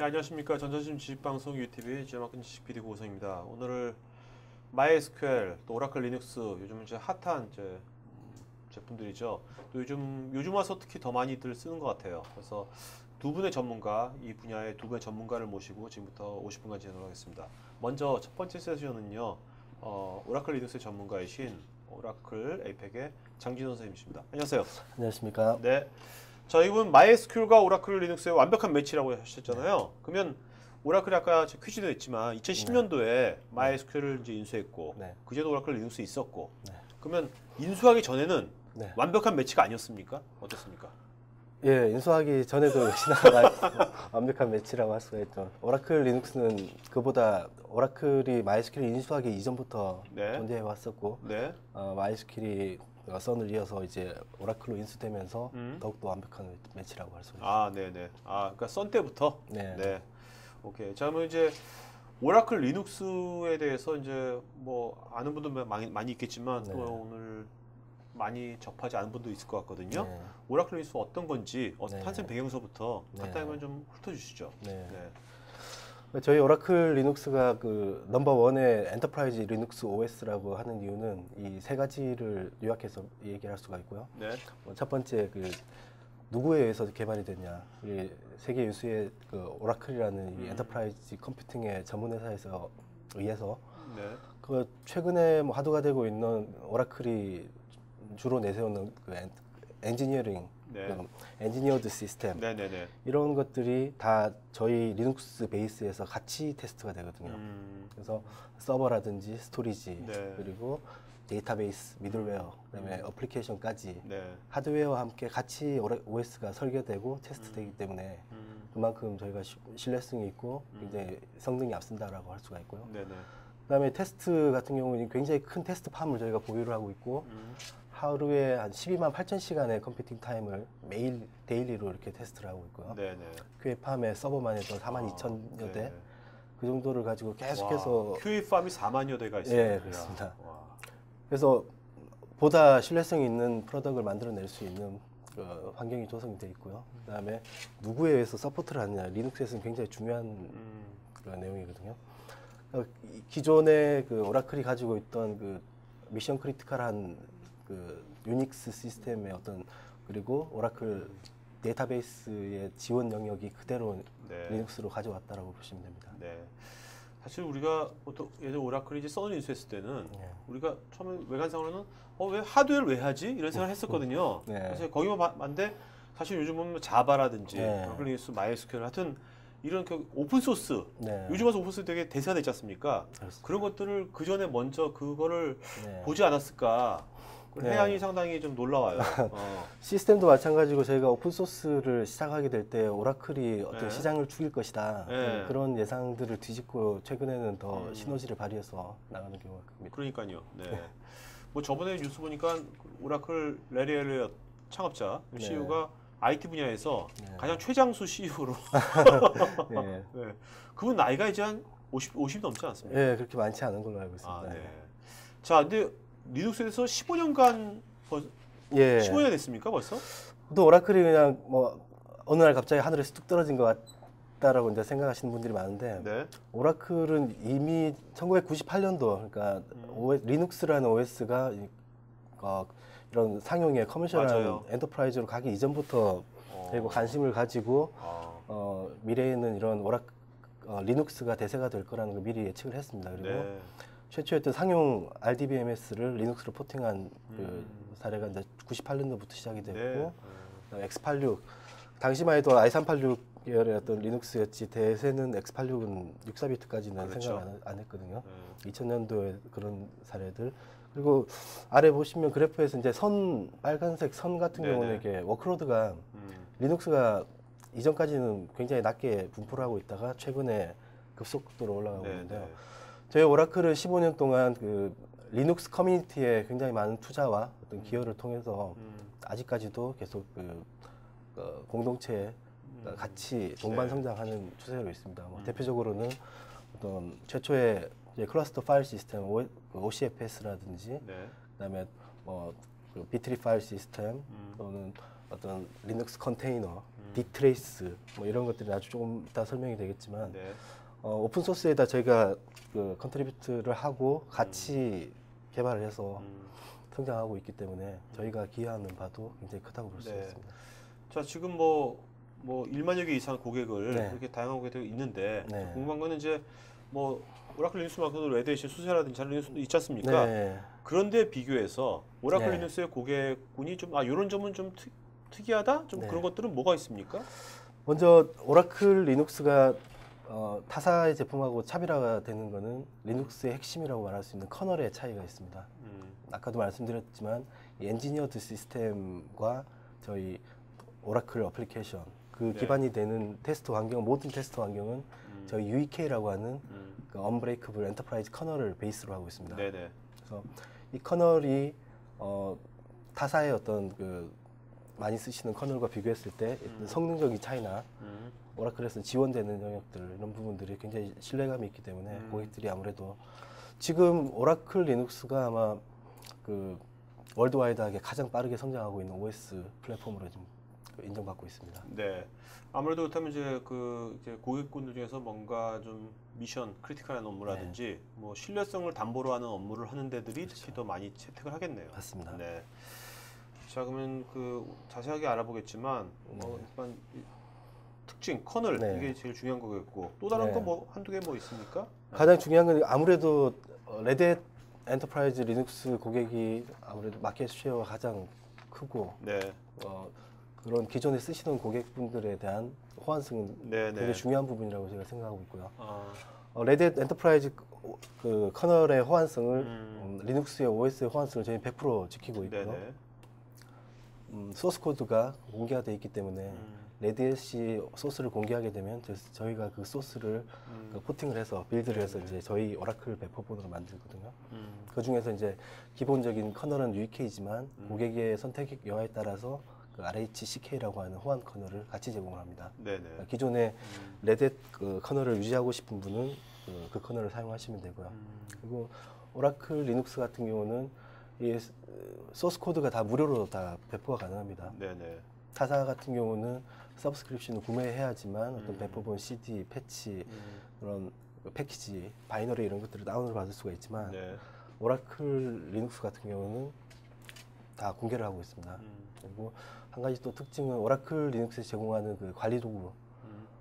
네, 안녕하십니까. 전자심 지식방송 UTV 지마큰 지식 PD 고우성입니다. 오늘은 MySQL, 또 오라클 리눅스, 요즘 이제 핫한 이제 제품들이죠. 또 요즘 와서 특히 더 많이들 쓰는 것 같아요. 그래서 두 분의 전문가, 이 분야의 두 분의 전문가를 모시고 지금부터 50분간 진행을 하겠습니다. 먼저 첫 번째 세션은요, 오라클 리눅스의 전문가이신 오라클 에이펙의 장진원 선생님이십니다. 안녕하세요. 안녕하십니까. 네. 자, 이분 MySQL과 오라클 리눅스의 완벽한 매치라고 하셨잖아요. 네. 그러면 오라클이 아까 퀴즈도 했지만 2010년도에 MySQL을 이제 인수했고 그제도 오라클 리눅스 있었고 그러면 인수하기 전에는 완벽한 매치가 아니었습니까? 어떻습니까? 예, 인수하기 전에도 역시나 완벽한 매치라고 할 수가 있죠. 오라클 리눅스는 그보다 오라클이 MySQL 인수하기 이전부터 존재해 왔었고 MySQL이 선을 이어서 이제 오라클로 인수되면서 더욱더 완벽한 매치라고 할 수 있습니다. 아, 네네. 아, 그러니까 선 때부터? 네. 오케이. 자, 그러면 이제 오라클 리눅스에 대해서 이제 뭐 아는 분도 많이 있겠지만 또 오늘 많이 접하지 않은 분도 있을 것 같거든요. 오라클 리눅스 어떤 건지 탄생 배경서부터 간단히 좀 훑어주시죠. 저희 오라클 리눅스가 그 넘버원의 엔터프라이즈 리눅스 OS라고 하는 이유는 이 세 가지를 요약해서 얘기를 할 수가 있고요. 첫 번째, 그 누구에 의해서 개발이 됐냐. 이 세계 유수의 그 오라클이라는 이 엔터프라이즈 컴퓨팅의 전문 회사에서 의해서 그 최근에 뭐 화두가 되고 있는 오라클이 주로 내세우는 그 엔지니어링, 엔지니어드 시스템 이런 것들이 다 저희 리눅스 베이스에서 같이 테스트가 되거든요. 그래서 서버라든지 스토리지 그리고 데이터베이스, 미들웨어, 그다음에 어플리케이션까지 하드웨어와 함께 같이 OS가 설계되고 테스트되기 때문에 그만큼 저희가 신뢰성이 있고 굉장히 성능이 앞선다라고 할 수가 있고요. 그다음에 테스트 같은 경우는 굉장히 큰 테스트 팜을 저희가 보유를 하고 있고 하루에 한 12만 8천 시간의 컴퓨팅 타임을 매일 데일리로 이렇게 테스트를 하고 있고요. QA팜에 서버만 해도 4만 2천여 대 그 정도를 가지고 계속해서 QA팜이 4만여 대가 있습니다. 예, 그렇습니다. 그래서 보다 신뢰성 있는 프로덕트를 만들어낼 수 있는 환경이 조성이 되어 있고요. 그다음에 누구에 의해서 서포트를 하느냐, 리눅스에서는 굉장히 중요한 내용이거든요. 기존에 그 오라클이 가지고 있던 그 미션 크리티컬한 그 유닉스 시스템의 그리고 오라클 데이터베이스의 지원 영역이 그대로 리눅스로 가져왔다라고 보시면 됩니다. 사실 우리가 보통 예전 오라클이 이제 선을 인수했을 때는 우리가 처음에 외관상으로는 왜 하드웨어를 왜 하지? 이런 생각을 했었거든요. 그래서 거기만 봤는데 사실 요즘은 자바라든지 오라클 리눅스, MySQL 같은 이런 오픈 소스, 요즘 와서 오픈 소스 되게 대세가 됐지 않습니까? 그런 것들을 그 전에 먼저 그거를 보지 않았을까? 해양이 상당히 좀 놀라워요. 시스템도 마찬가지고 저희가 오픈소스를 시작하게 될 때 오라클이 어떤 시장을 죽일 것이다. 그런 예상들을 뒤집고 최근에는 더 시너지를 발휘해서 나가는 경우가 큽니다. 그러니까요. 뭐 저번에 뉴스 보니까 오라클 레리 엘리엇 창업자 CEO가 IT 분야에서 가장 최장수 CEO로. 그분 나이가 이제 한 50 넘지 않습니까? 네, 그렇게 많지 않은 걸로 알고 있습니다. 자, 근데 리눅스에서 15년간 15년 됐습니까 벌써? 또 오라클이 그냥 뭐 어느 날 갑자기 하늘에서 뚝 떨어진 것 같다라고 이제 생각하시는 분들이 많은데 오라클은 이미 1998년도 그러니까 리눅스라는 OS가 이런 상용의 커머셜한 엔터프라이즈로 가기 이전부터 그리고 관심을 가지고 미래에는 이런 리눅스가 대세가 될 거라는 걸 미리 예측을 했습니다. 그리고 최초였던 상용 RDBMS를 리눅스로 포팅한 그 사례가 이제 98년도부터 시작이 됐고 X86 당시만 해도 i386 계열의 어떤 리눅스였지 대세는 X86은 64비트까지는 생각 안 했거든요. 2000년도에 그런 사례들 그리고 아래 보시면 그래프에서 이제 빨간색 선 같은 경우는 이게 워크로드가 리눅스가 이전까지는 굉장히 낮게 분포를 하고 있다가 최근에 급속도로 올라가고 있는데요. 저희 오라클은 15년 동안 그 리눅스 커뮤니티에 굉장히 많은 투자와 어떤 기여를 통해서 아직까지도 계속 공동체에 같이 동반 성장하는 추세로 있습니다. 대표적으로는 어떤 최초의 클러스터 파일 시스템 OCFS라든지 그다음에 비트리 파일 시스템 또는 어떤 리눅스 컨테이너, 딕트레이스 뭐 이런 것들이 아주 조금 이따 설명이 되겠지만 네. 오픈 소스에다 저희가 그 컨트리뷰트를 하고 같이 개발을 해서 성장하고 있기 때문에 저희가 기여하는 바도 굉장히 크다고 볼 수 네. 있습니다. 자, 지금 뭐 1만여 개 이상 고객을 네. 이렇게 다양하게 되어 있는데 네. 궁금한 거는 이제 뭐 오라클 리눅스만큼도 레드햇이 수세라든지 다른 리눅스도 있지 않습니까? 네. 그런데 비교해서 오라클 네. 리눅스의 고객군이 좀 이런 점은 좀 특이하다? 좀 네. 그런 것들은 뭐가 있습니까? 먼저 오라클 리눅스가 타사의 제품하고 차별화가 되는 거는 리눅스의 핵심이라고 말할 수 있는 커널의 차이가 있습니다. 아까도 말씀드렸지만 이 엔지니어드 시스템과 저희 오라클 어플리케이션 그 네. 기반이 되는 테스트 환경, 모든 테스트 환경은 저희 UEK라고 하는 그 언브레이크블 엔터프라이즈 커널을 베이스로 하고 있습니다. 네네. 그래서 이 커널이 타사의 어떤 그 많이 쓰시는 커널과 비교했을 때 성능적인 차이나 오라클에서 지원되는 영역들 이런 부분들이 굉장히 신뢰감이 있기 때문에 고객들이 아무래도 지금 오라클 리눅스가 아마 그 월드와이드하게 가장 빠르게 성장하고 있는 OS 플랫폼으로 좀 인정받고 있습니다. 네. 아무래도 그렇다면 이제 이제 고객군들 중에서 뭔가 좀 미션 크리티컬한 업무라든지 뭐 신뢰성을 담보로 하는 업무를 하는 데들이 특히 더 많이 채택을 하겠네요. 맞습니다. 네. 자, 그러면 자세하게 알아보겠지만 일단 특징, 커널 이게 제일 중요한 거겠고 또 다른 거 뭐 한두 개 뭐 있습니까? 가장 중요한 건 아무래도 레드햇 엔터프라이즈 리눅스 고객이 아무래도 마켓 쉐어가 가장 크고 그런 기존에 쓰시던 고객분들에 대한 호환성은 굉장히 중요한 부분이라고 제가 생각하고 있고요. 레드햇 엔터프라이즈 그 커널의 호환성을 리눅스의 OS의 호환성을 저희 100% 지키고 있고요. 소스 코드가 공개가 되어 있기 때문에 레드햇이 소스를 공개하게 되면 저희가 그 소스를 포팅을 해서 빌드를 해서 이제 저희 오라클 배포본으로 만들거든요. 그 중에서 이제 기본적인 커널은 UEK지만 고객의 선택 여하에 따라서 그 RHCK라고 하는 호환 커널을 같이 제공을 합니다. 그러니까 기존에 레드햇 그 커널을 유지하고 싶은 분은 그 커널을 사용하시면 되고요. 그리고 오라클 리눅스 같은 경우는 이 소스 코드가 다 무료로 다 배포가 가능합니다. 타사 같은 경우는 서브스크립션을 구매해야지만 어떤 배포본 CD, 패치, 그런 패키지, 바이너리 이런 것들을 다운을 받을 수가 있지만 오라클 리눅스 같은 경우는 다 공개를 하고 있습니다. 그리고 한 가지 또 특징은 오라클 리눅스에 제공하는 그 관리 도구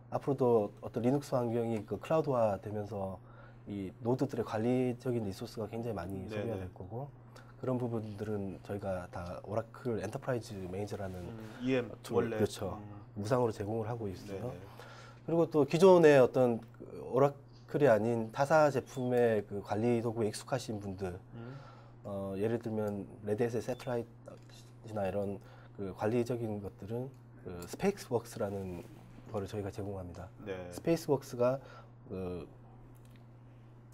앞으로도 어떤 리눅스 환경이 그 클라우드화 되면서 이 노드들의 관리적인 리소스가 굉장히 많이 소비가 될 거고 그런 부분들은 저희가 다 오라클 엔터프라이즈 매니저라는 EM 툴, 그렇죠. 무상으로 제공을 하고 있어요. 그리고 또 기존의 어떤 오라클이 아닌 타사 제품의 그 관리 도구에 익숙하신 분들, 예를 들면 레드햇의 세트라이트나 이런 그 관리적인 것들은 그 스페이스웍스라는 거를 저희가 제공합니다. 스페이스웍스가 그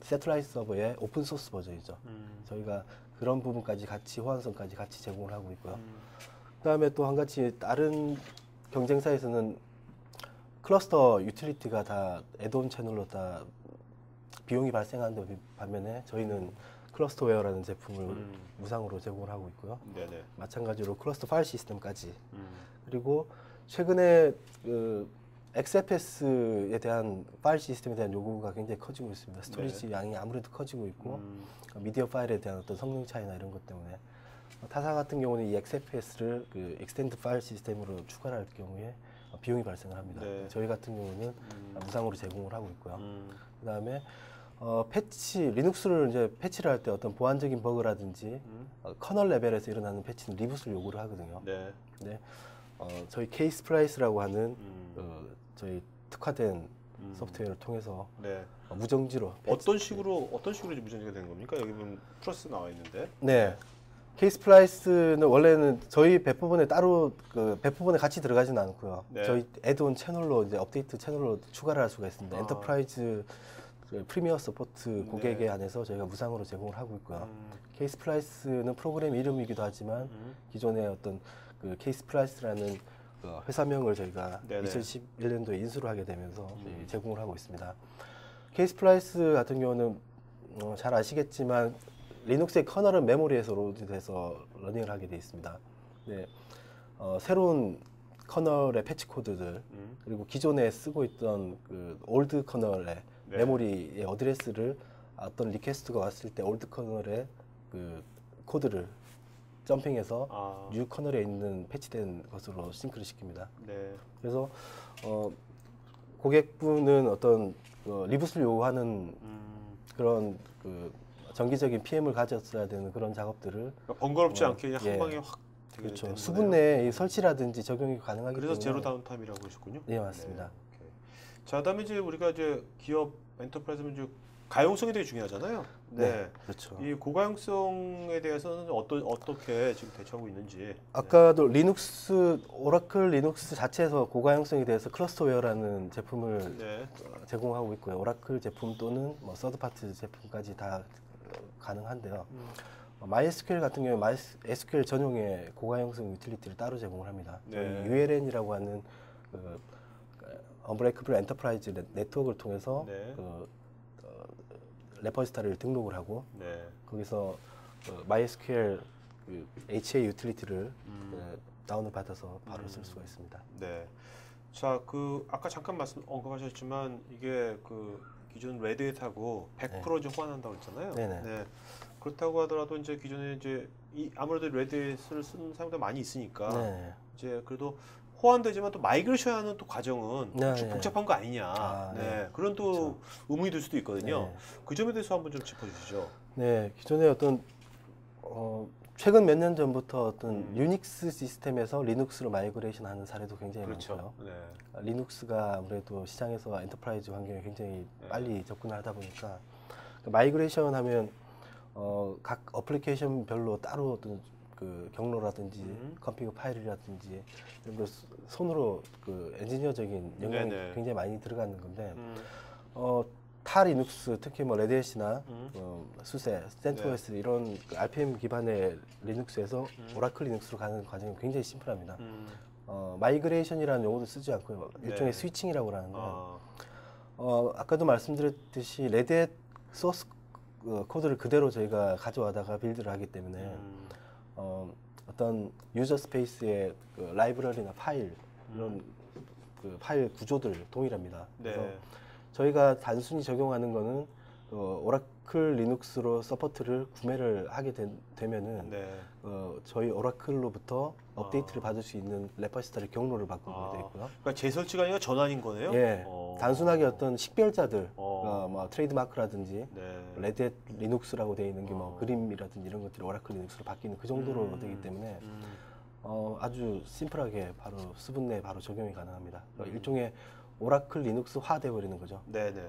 세트라이트 서버의 오픈 소스 버전이죠. 저희가 그런 부분까지 같이 호환성까지 같이 제공을 하고 있고요. 그다음에 또 한 가지 다른 경쟁사에서는 클러스터 유틸리티가 다 애드온 채널로 다 비용이 발생하는 반면에 저희는 클러스터웨어라는 제품을 무상으로 제공을 하고 있고요. 마찬가지로 클러스터 파일 시스템까지. 그리고 최근에 그 XFS에 대한 파일 시스템에 대한 요구가 굉장히 커지고 있습니다. 스토리지 양이 아무래도 커지고 있고 미디어 파일에 대한 어떤 성능 차이나 이런 것 때문에 타사 같은 경우는 이 XFS를 그 익스텐드 파일 시스템으로 추가를 할 경우에 비용이 발생을 합니다. 저희 같은 경우는 무상으로 제공을 하고 있고요. 그다음에 패치 리눅스를 이제 패치를 할 때 어떤 보안적인 버그라든지 커널 레벨에서 일어나는 패치는 리부트를 요구를 하거든요. 근데 저희 케이스 프라이스라고 하는 저희 특화된 소프트웨어를 통해서 무정지로 어떤 식으로 이제 무정지가 되는 겁니까? 여기 보면 플러스 나와 있는데. 케이스 프라이스는 원래는 저희 배포본에 따로 그 배포본에 같이 들어가지는 않고요. 저희 애드온 채널로 이제 업데이트 채널로 추가를 할 수가 있습니다. 엔터프라이즈 프리미어 서포트 고객에 한해서 저희가 무상으로 제공을 하고 있고요. 케이스 프라이스는 프로그램 이름이기도 하지만 기존의 어떤 그 케이스 프라이스라는 그 회사명을 저희가 2011년도에 인수를 하게 되면서 제공을 하고 있습니다. 케이스 프라이스 같은 경우는 잘 아시겠지만 리눅스의 커널은 메모리에서 로드돼서 러닝을 하게 되어 있습니다. 새로운 커널의 패치 코드들 그리고 기존에 쓰고 있던 그 올드 커널의 네. 메모리의 어드레스를 어떤 리퀘스트가 왔을 때 올드 커널의 그 코드를 점핑해서 뉴 커널에 있는 패치된 것으로 싱크를 시킵니다. 네. 그래서 고객분은 어떤 리부트를 요구하는 그런 그 정기적인 PM을 가졌어야 되는 그런 작업들을 그러니까 번거롭지 않게 그냥 한 예. 방에 확 되게 그렇죠. 되는 수분 거네요. 내에 이 설치라든지 적용이 가능하기 그래서 때문에 제로 다운타임이라고 하셨군요. 네, 맞습니다. 네, 오케이. 자, 그다음에 이제 우리가 이제 기업 엔터프라이즈면 이제 가용성이 되게 중요하잖아요. 네. 그렇죠. 이 고가용성에 대해서는 어떻게 지금 대처하고 있는지. 아까도 리눅스, 오라클 리눅스 자체에서 고가용성에 대해서 클러스터웨어라는 제품을 네. 제공하고 있고요. 오라클 제품 또는 뭐 서드파티 제품까지 다 가능한데요. MySQL 같은 경우에 MySQL 전용의 고가용성 유틸리티를 따로 제공을 합니다. 네. 저희 ULN이라고 하는 그 언브레이크블 엔터프라이즈 네트워크를 통해서 네. 레퍼지터리를 등록을 하고 네. 거기서 MySQL 그 HA 유틸리티를 다운을 받아서 바로 쓸 수가 있습니다. 네. 자, 그 아까 잠깐 언급하셨지만 이게 그 기존 레드햇하고 100% 이제 호환한다고 했잖아요. 네네. 네. 그렇다고 하더라도 이제 기존에 이제 아무래도 레드햇을 쓰는 사람들 많이 있으니까 네. 이제 그래도 호환되지만 또 마이그레이션하는 또 과정은 네, 좀 네. 복잡한 거 아니냐. 네. 네. 그런 또 그렇죠. 의문이 들 수도 있거든요. 네. 그 점에 대해서 한번 좀 짚어주시죠. 네, 기존에 어떤 최근 몇 년 전부터 어떤 유닉스 시스템에서 리눅스로 마이그레이션 하는 사례도 굉장히 많고요. 네. 리눅스가 아무래도 시장에서 엔터프라이즈 환경에 굉장히 빨리 접근하다 보니까 마이그레이션 하면 각 어플리케이션별로 따로 어떤 그 경로라든지 컴피그 파일이라든지 이런 걸 손으로 그 엔지니어적인 영향이 네네. 굉장히 많이 들어가는 건데 타 리눅스 특히 뭐 레드햇이나 수세, 센트오스 이런 그 RPM 기반의 리눅스에서 오라클 리눅스로 가는 과정이 굉장히 심플합니다. 마이그레이션이라는 용어도 쓰지 않고요. 일종의 네. 스위칭이라고 하는데 아까도 말씀드렸듯이 레드햇 소스 코드를 그대로 저희가 가져와다가 빌드를 하기 때문에 어떤 유저 스페이스의 그 라이브러리나 파일 이런 그 파일 구조들 동일합니다. 그래서 네. 저희가 단순히 적용하는 거는 오라클 리눅스로 서포트를 구매를 하게 되면은 네. 저희 오라클로부터 업데이트를 받을 수 있는 레퍼지터리 경로를 바꾸게 되어 있고요. 그러니까 재설치가 아니라 전환인 거네요. 예, 단순하게 어떤 식별자들, 어. 뭐 트레이드마크라든지 네. 레드햇 리눅스라고 되어 있는 게 뭐 그림이라든지 이런 것들이 오라클 리눅스로 바뀌는 그 정도로 되기 때문에 아주 심플하게 바로 수분 내에 바로 적용이 가능합니다. 일종의 오라클 리눅스화 되어버리는 거죠. 네네.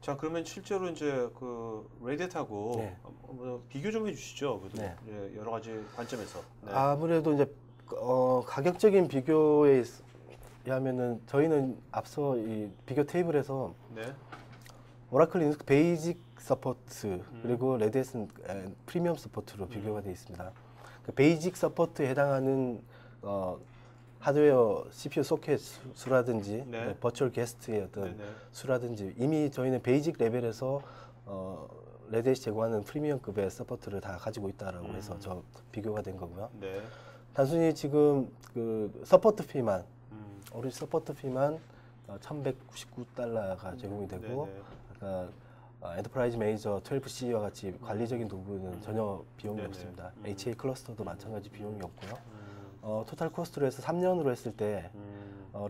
자, 그러면 실제로 이제 그 레드햇하고 네. 비교 좀 해주시죠. 그래도 네. 예, 여러 가지 관점에서. 네. 아무래도 이제 가격적인 비교에 의하면은 저희는 앞서 이 비교 테이블에서 네. 오라클 리눅스 베이직 서포트 그리고 레드햇은 프리미엄 서포트로 비교가 되어 있습니다. 그 베이직 서포트에 해당하는 하드웨어 CPU 소켓 수라든지 네. 버추얼 게스트의 어떤 네네. 수라든지 이미 저희는 베이직 레벨에서 레드햇이 제공하는 프리미엄급의 서포트를 다 가지고 있다라고 해서 저 비교가 된 거고요. 네. 단순히 지금 그 서포트 피만 오리지 서포트 피만 $1,199가 제공이 되고 네네. 아까 엔터프라이즈 매니저 12C와 같이 관리적인 부분은 전혀 비용이 네네. 없습니다. HA 클러스터도 마찬가지 비용이 없고요. 토탈 코스트로 해서 3년으로 했을 때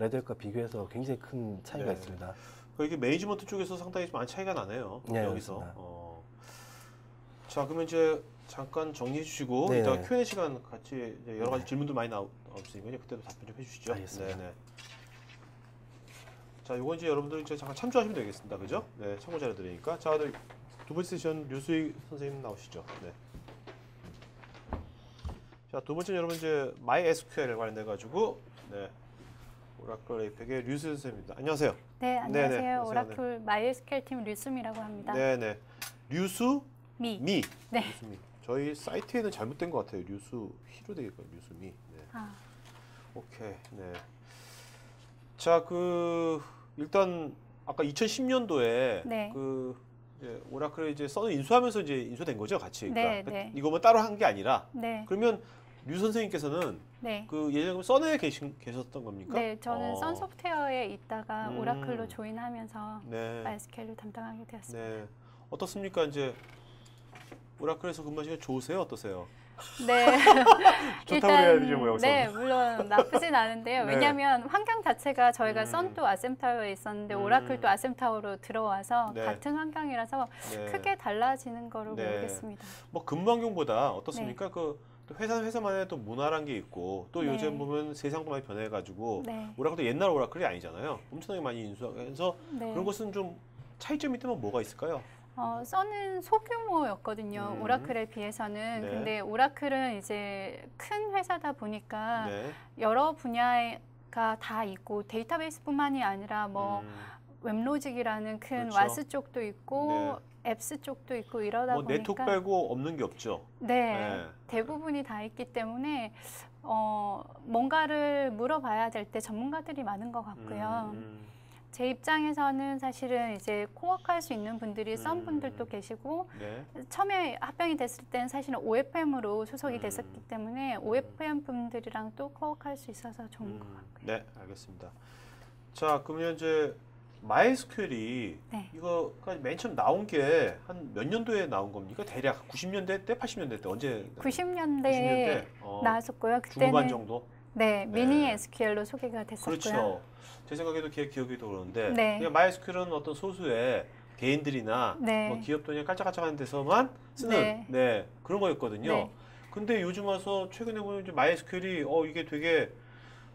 레드햇과 비교해서 굉장히 큰 차이가 네. 있습니다. 이게 매니지먼트 쪽에서 상당히 많이 차이가 나네요. 네, 여기서. 맞습니다. 자, 그러면 이제 잠깐 정리해 주시고 네. 이따가 Q&A 시간 같이 이제 여러 가지 질문도 많이 없으니까 그때도 답변 좀 해주시죠. 알겠습니다. 네네. 자, 요건 이제 여러분들 이제 잠깐 참조하시면 되겠습니다. 그죠? 네, 참고 자료 드리니까. 자, 두 번째 세션 류수익 선생님 나오시죠. 네. 자, 두 번째는 여러분 이제 MySQL 관련돼 가지고 네. 오라클 에이펙의 류수 선생님입니다. 안녕하세요. 네, 안녕하세요. 네네, 오라클 MySQL 팀 류수미라고 합니다. 네네. 류수 미. 미. 네. 류수미. 저희 사이트에는 잘못된 것 같아요. 류수 히로 되겠고요. 류수미. 네. 아, 오케이. 네. 자, 일단 아까 2010년도에 네. 오라클에 이제 써는 인수하면서 이제 인수된 거죠, 같이. 네, 그러니까 네. 이거만 따로 한 게 아니라. 네. 그러면 류 선생님께서는 네. 그 예전에 써내에 계셨던 겁니까? 네, 저는 썬소프트웨어에 있다가 오라클로 음. 조인하면서 네. MySQL을 담당하게 되었습니다. 네. 어떻습니까? 이제 오라클에서 근무하시면 좋으세요? 어떠세요? 네. 좋다고 해야 되죠, 뭐 여기서. 네, 물론 나쁘진 않은데요. 네. 왜냐하면 환경 자체가 저희가 썬도 아셈타워에 있었는데 오라클도 아셈타워로 들어와서 네. 같은 환경이라서 네. 크게 달라지는 거를 네. 모르겠습니다. 뭐 근무 환경보다 어떻습니까? 그 회사만의 또 문화란 게 있고 또 네. 요즘 보면 세상도 많이 변해가지고 네. 오라클도 옛날 오라클이 아니잖아요. 엄청나게 많이 인수하면서 네. 그런 것은 좀 차이점이 있다면 뭐가 있을까요? 썬은 소규모였거든요. 오라클에 비해서는. 네. 근데 오라클은 이제 큰 회사다 보니까 네. 여러 분야가 다 있고 데이터베이스뿐만이 아니라 뭐 웹로직이라는 큰 그렇죠. 와스 쪽도 있고 앱스 쪽도 있고 이러다 뭐 보니까 네트워크 빼고 없는 게 없죠. 네, 대부분이 다 있기 때문에 뭔가를 물어봐야 될 때 전문가들이 많은 것 같고요. 제 입장에서는 사실은 이제 코워크할 수 있는 분들이 썬 분들도 계시고 네. 처음에 합병이 됐을 때는 사실은 OFM으로 소속이 됐었기 때문에 OFM 분들이랑 또 코워크할 수 있어서 좋은 것 같고요. 네, 알겠습니다. 자, 그러면 이제 MySQL이 네. 이거까지 맨 처음 나온 게 한 몇 년도에 나온 겁니까? 대략 90년대 때, 80년대 때 언제? 90년대에 나왔었고요. 중후반 그때는 정도? 네, 미니 SQL로 소개가 됐었고요. 그렇죠. 제 생각에도 기억이 또 그러는데 네. 그냥 MySQL은 어떤 소수의 개인들이나 네. 뭐 기업도 그냥 깔짝깔짝하는 데서만 쓰는 네. 그런 거였거든요. 네. 근데 요즘 와서 최근에 보면 이제 MySQL이 이게 되게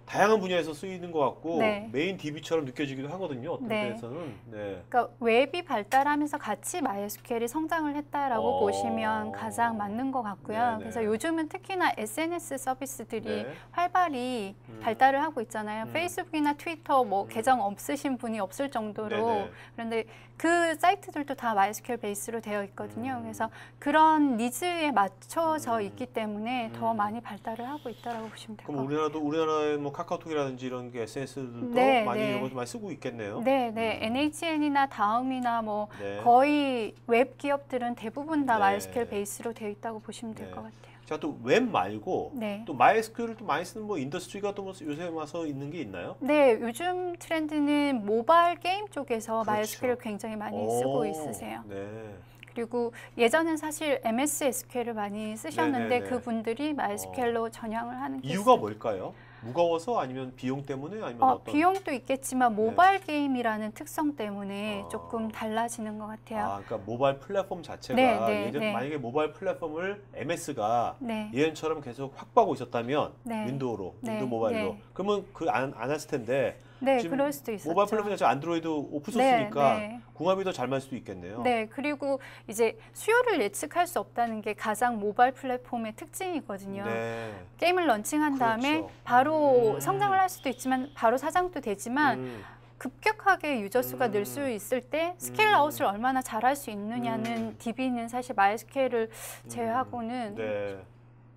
다양한 분야에서 쓰이는 것 같고 네. 메인 DB처럼 느껴지기도 하거든요. 어떤 네. 데에서는. 네. 그러니까 웹이 발달하면서 같이 MySQL이 성장을 했다라고 보시면 가장 맞는 것 같고요. 네네. 그래서 요즘은 특히나 SNS 서비스들이 네. 활발히 발달을 하고 있잖아요. 페이스북이나 트위터 뭐 계정 없으신 분이 없을 정도로. 네네. 그런데 그 사이트들도 다 MySQL 베이스로 되어 있거든요. 그래서 그런 니즈에 맞춰져 있기 때문에 더 많이 발달을 하고 있다라고 보시면 될 것 그럼 같아요. 우리나라의 뭐 카카오톡이라든지 이런 게 SNS들도 네, 많이 네. 이런 거 많이 쓰고 있겠네요. 네, 네. NHN이나 다음이나 뭐 네. 거의 웹 기업들은 대부분 다 네. MySQL 베이스로 되어 있다고 보시면 될 네. 것 같아요. 자, 또 웹 말고 네. 또 MySQL을 또 많이 쓰는 뭐 인더스트리가 또 뭐 요새 와서 있는 게 있나요? 네, 요즘 트렌드는 모바일 게임 쪽에서 그렇죠. MySQL 굉장히 많이 쓰고 있으세요. 네. 그리고 예전엔 사실 MS SQL을 많이 쓰셨는데 네네네. 그분들이 MySQL로 전향을 하는 이유가 케이스. 뭘까요? 무거워서 아니면 비용 때문에 아니면 어떤? 비용도 있겠지만 모바일 게임이라는 특성 때문에 조금 달라지는 것 같아요. 그러니까 모바일 플랫폼 자체가 네, 네, 예전 네. 만약에 모바일 플랫폼을 MS가 네. 예전처럼 계속 확보하고 있었다면 네. 윈도우로, 네. 윈도우 모바일로 네. 그러면 안 했을 텐데 네, 지금 그럴 수도 있었죠. 모바일 플랫폼 자체 안드로이드 오픈소스니까 네, 네. 궁합이 더 잘 맞을 수도 있겠네요. 네, 그리고 이제 수요를 예측할 수 없다는 게 가장 모바일 플랫폼의 특징이거든요. 네. 게임을 런칭한 다음에 그렇죠. 바로 성장을 할 수도 있지만 바로 사장도 되지만 음. 급격하게 유저 수가 늘 수 있을 때 스케일 아웃을 얼마나 잘할 수 있느냐는 DB는 사실 MySQL을 제외하고는 네.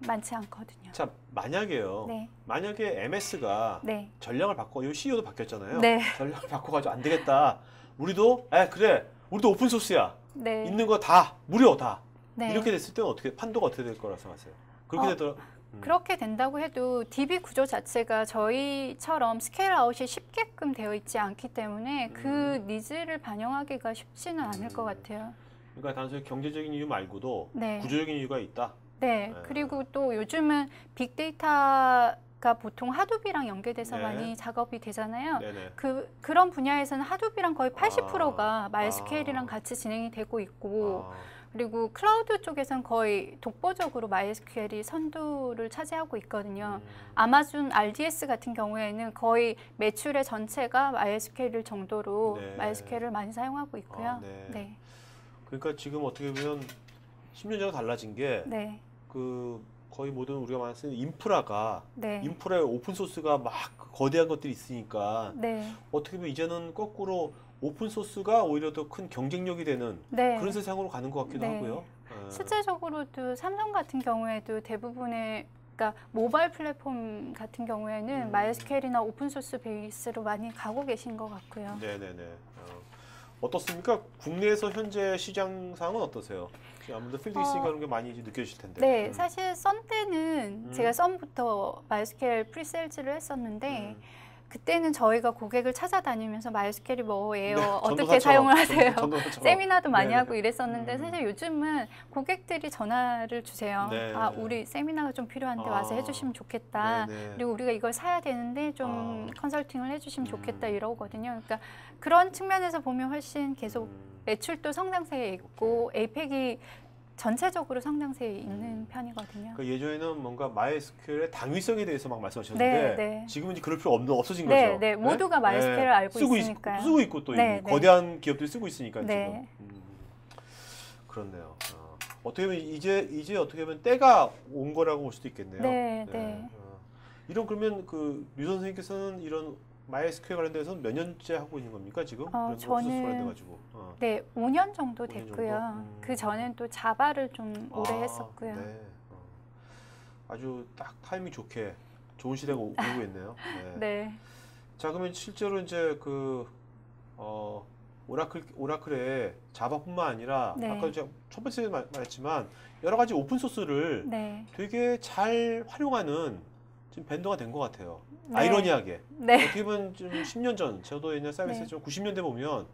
많지 않거든요. 자, 만약에요. 네. 만약에 MS가 네. 전략을 바꿔, 이 CEO도 바뀌었잖아요. 네. 전략을 바꿔가지고 안 되겠다. 우리도, 그래. 우리도 오픈 소스야. 네. 있는 거 다 무료 다. 네. 이렇게 됐을 때는 판도가 어떻게 될 거라 생각하세요? 그렇게 되더라. 그렇게 된다고 해도 DB 구조 자체가 저희처럼 스케일 아웃이 쉽게끔 되어 있지 않기 때문에 그 니즈를 반영하기가 쉽지는 않을 것 같아요. 그러니까 단순히 경제적인 이유 말고도 네. 구조적인 이유가 있다. 네. 그리고 또 요즘은 빅데이터가 보통 하도비랑 연계돼서 네. 많이 작업이 되잖아요. 네네. 그런 분야에서는 하도비랑 거의 80%가 MySQL이랑 같이 진행이 되고 있고 그리고 클라우드 쪽에서는 거의 독보적으로 MySQL이 선두를 차지하고 있거든요. 아마존 RDS 같은 경우에는 거의 매출의 전체가 MySQL 정도로 네. MySQL을 많이 사용하고 있고요. 네. 네. 그러니까 지금 어떻게 보면 10년 전과 달라진 게 네. 거의 모든 우리가 많이 쓰는 인프라가 네. 인프라에 오픈 소스가 막 거대한 것들이 있으니까 네. 어떻게 보면 이제는 거꾸로 오픈 소스가 오히려 더 큰 경쟁력이 되는 네. 그런 세상으로 가는 것 같기도 네. 하고요. 실제적으로도 삼성 같은 경우에도 대부분의 그러니까 모바일 플랫폼 같은 경우에는 MySQL이나 오픈소스 베이스로 많이 가고 계신 것 같고요. 네네네. 어떻습니까? 국내에서 현재 시장 상황은 어떠세요? 아무래도 필드 있으니까 그런 게 많이 이제 느껴질 텐데. 네, 사실 썬 때는 제가 썬부터 MySQL 프리세일즈를 했었는데 그때는 저희가 고객을 찾아다니면서 MySQL이 뭐예요? 어떻게 사용을 하세요? 세미나도 많이 하고 이랬었는데 사실 요즘은 고객들이 전화를 주세요. 네. 아, 우리 세미나가 좀 필요한데 와서 해주시면 좋겠다. 네네. 그리고 우리가 이걸 사야 되는데 좀 컨설팅을 해주시면 좋겠다 이러거든요. 그러니까 그런 측면에서 보면 훨씬 계속 매출도 성장세에 있고 에이펙이 전체적으로 성장세에 있는 편이거든요. 그 예전에는 뭔가 MySQL의 당위성에 대해서 막 말씀하셨는데 네. 지금은 이제 그럴 필요 없어진 네, 거죠. 네, 모두가 MySQL을 알고 있으니까요. 쓰고 있고 또 네, 이미 거대한 기업들이 쓰고 있으니까 네. 지금. 그렇네요. 어떻게 보면 이제 어떻게 보면 때가 온 거라고 볼 수도 있겠네요. 네. 이런 그러면 그 류 선생님께서는 이런 MySQL 관련돼서 몇 년째 하고 있는 겁니까 지금? 저는 네 5년 정도 됐고요. 그 전엔 또 자바를 좀 오래 했었고요. 네. 아주 딱 타이밍 좋게 좋은 시대가 오고 있네요. 네. 네. 자 그러면 실제로 이제 그 오라클의 자바뿐만 아니라 네. 아까 제가 첫 번째 말했지만 여러 가지 오픈 소스를 네. 되게 잘 활용하는 지금 벤더가 된 것 같아요. 네. 아이러니하게. 네. 어떻게 보면 좀 10년 전, 저도 옛날 서비스 좀 90년대 보면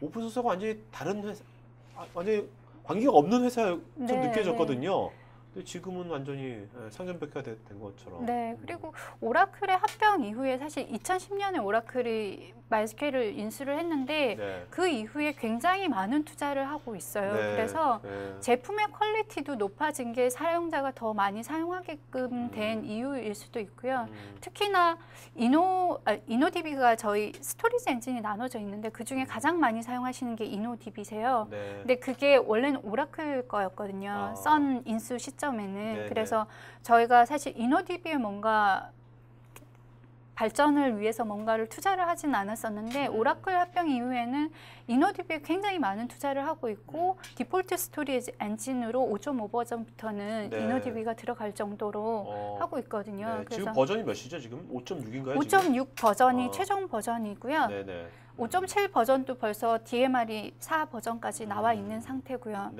오픈 소스가 완전히 다른 회사, 완전히 관계가 없는 회사처럼 느껴졌거든요. 근데 지금은 완전히 상전벽해가 된 것처럼. 네, 그리고 오라클의 합병 이후에 사실 2010년에 오라클이 MySQL을 인수를 했는데 그 이후에 굉장히 많은 투자를 하고 있어요. 그래서 제품의 퀄리티도 높아진 게 사용자가 더 많이 사용하게끔 된 이유일 수도 있고요. 특히나 이노DB가 저희 스토리지 엔진이 나눠져 있는데 그 중에 가장 많이 사용하시는 게 이노DB세요. 근데 그게 원래는 오라클 거였거든요. 썬 인수 시점에는. 그래서 저희가 사실 이노DB에 뭔가 발전을 위해서 뭔가를 투자를 하진 않았었는데 오라클 합병 이후에는 이노DB에 굉장히 많은 투자를 하고 있고 디폴트 스토리지 엔진으로 5.5 버전부터는 이노DB가 들어갈 정도로 하고 있거든요. 그래서 지금 버전이 몇이죠? 지금 5.6인가요? 5.6 버전이 최종 버전이고요. 5.7 버전도 벌써 DMR이 4 버전까지 나와 있는 상태고요.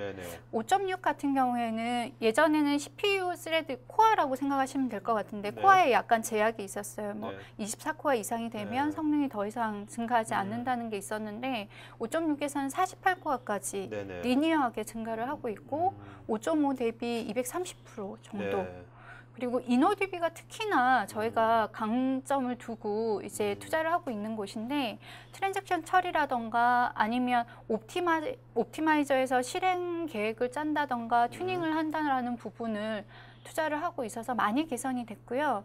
5.6 같은 경우에는 예전에는 CPU 스레드 코어라고 생각하시면 될 것 같은데 코어에 약간 제약이 있었어요. 뭐 24코어 이상이 되면 성능이 더 이상 증가하지 않는다는 게 있었는데 5.6에서는 48코어까지 리니어하게 증가를 하고 있고 5.5 대비 230% 정도. 그리고 이노DB가 특히나 저희가 강점을 두고 이제 투자를 하고 있는 곳인데 트랜잭션 처리라던가 아니면 옵티마이저에서 실행 계획을 짠다던가 튜닝을 한다라는 부분을 투자를 하고 있어서 많이 개선이 됐고요.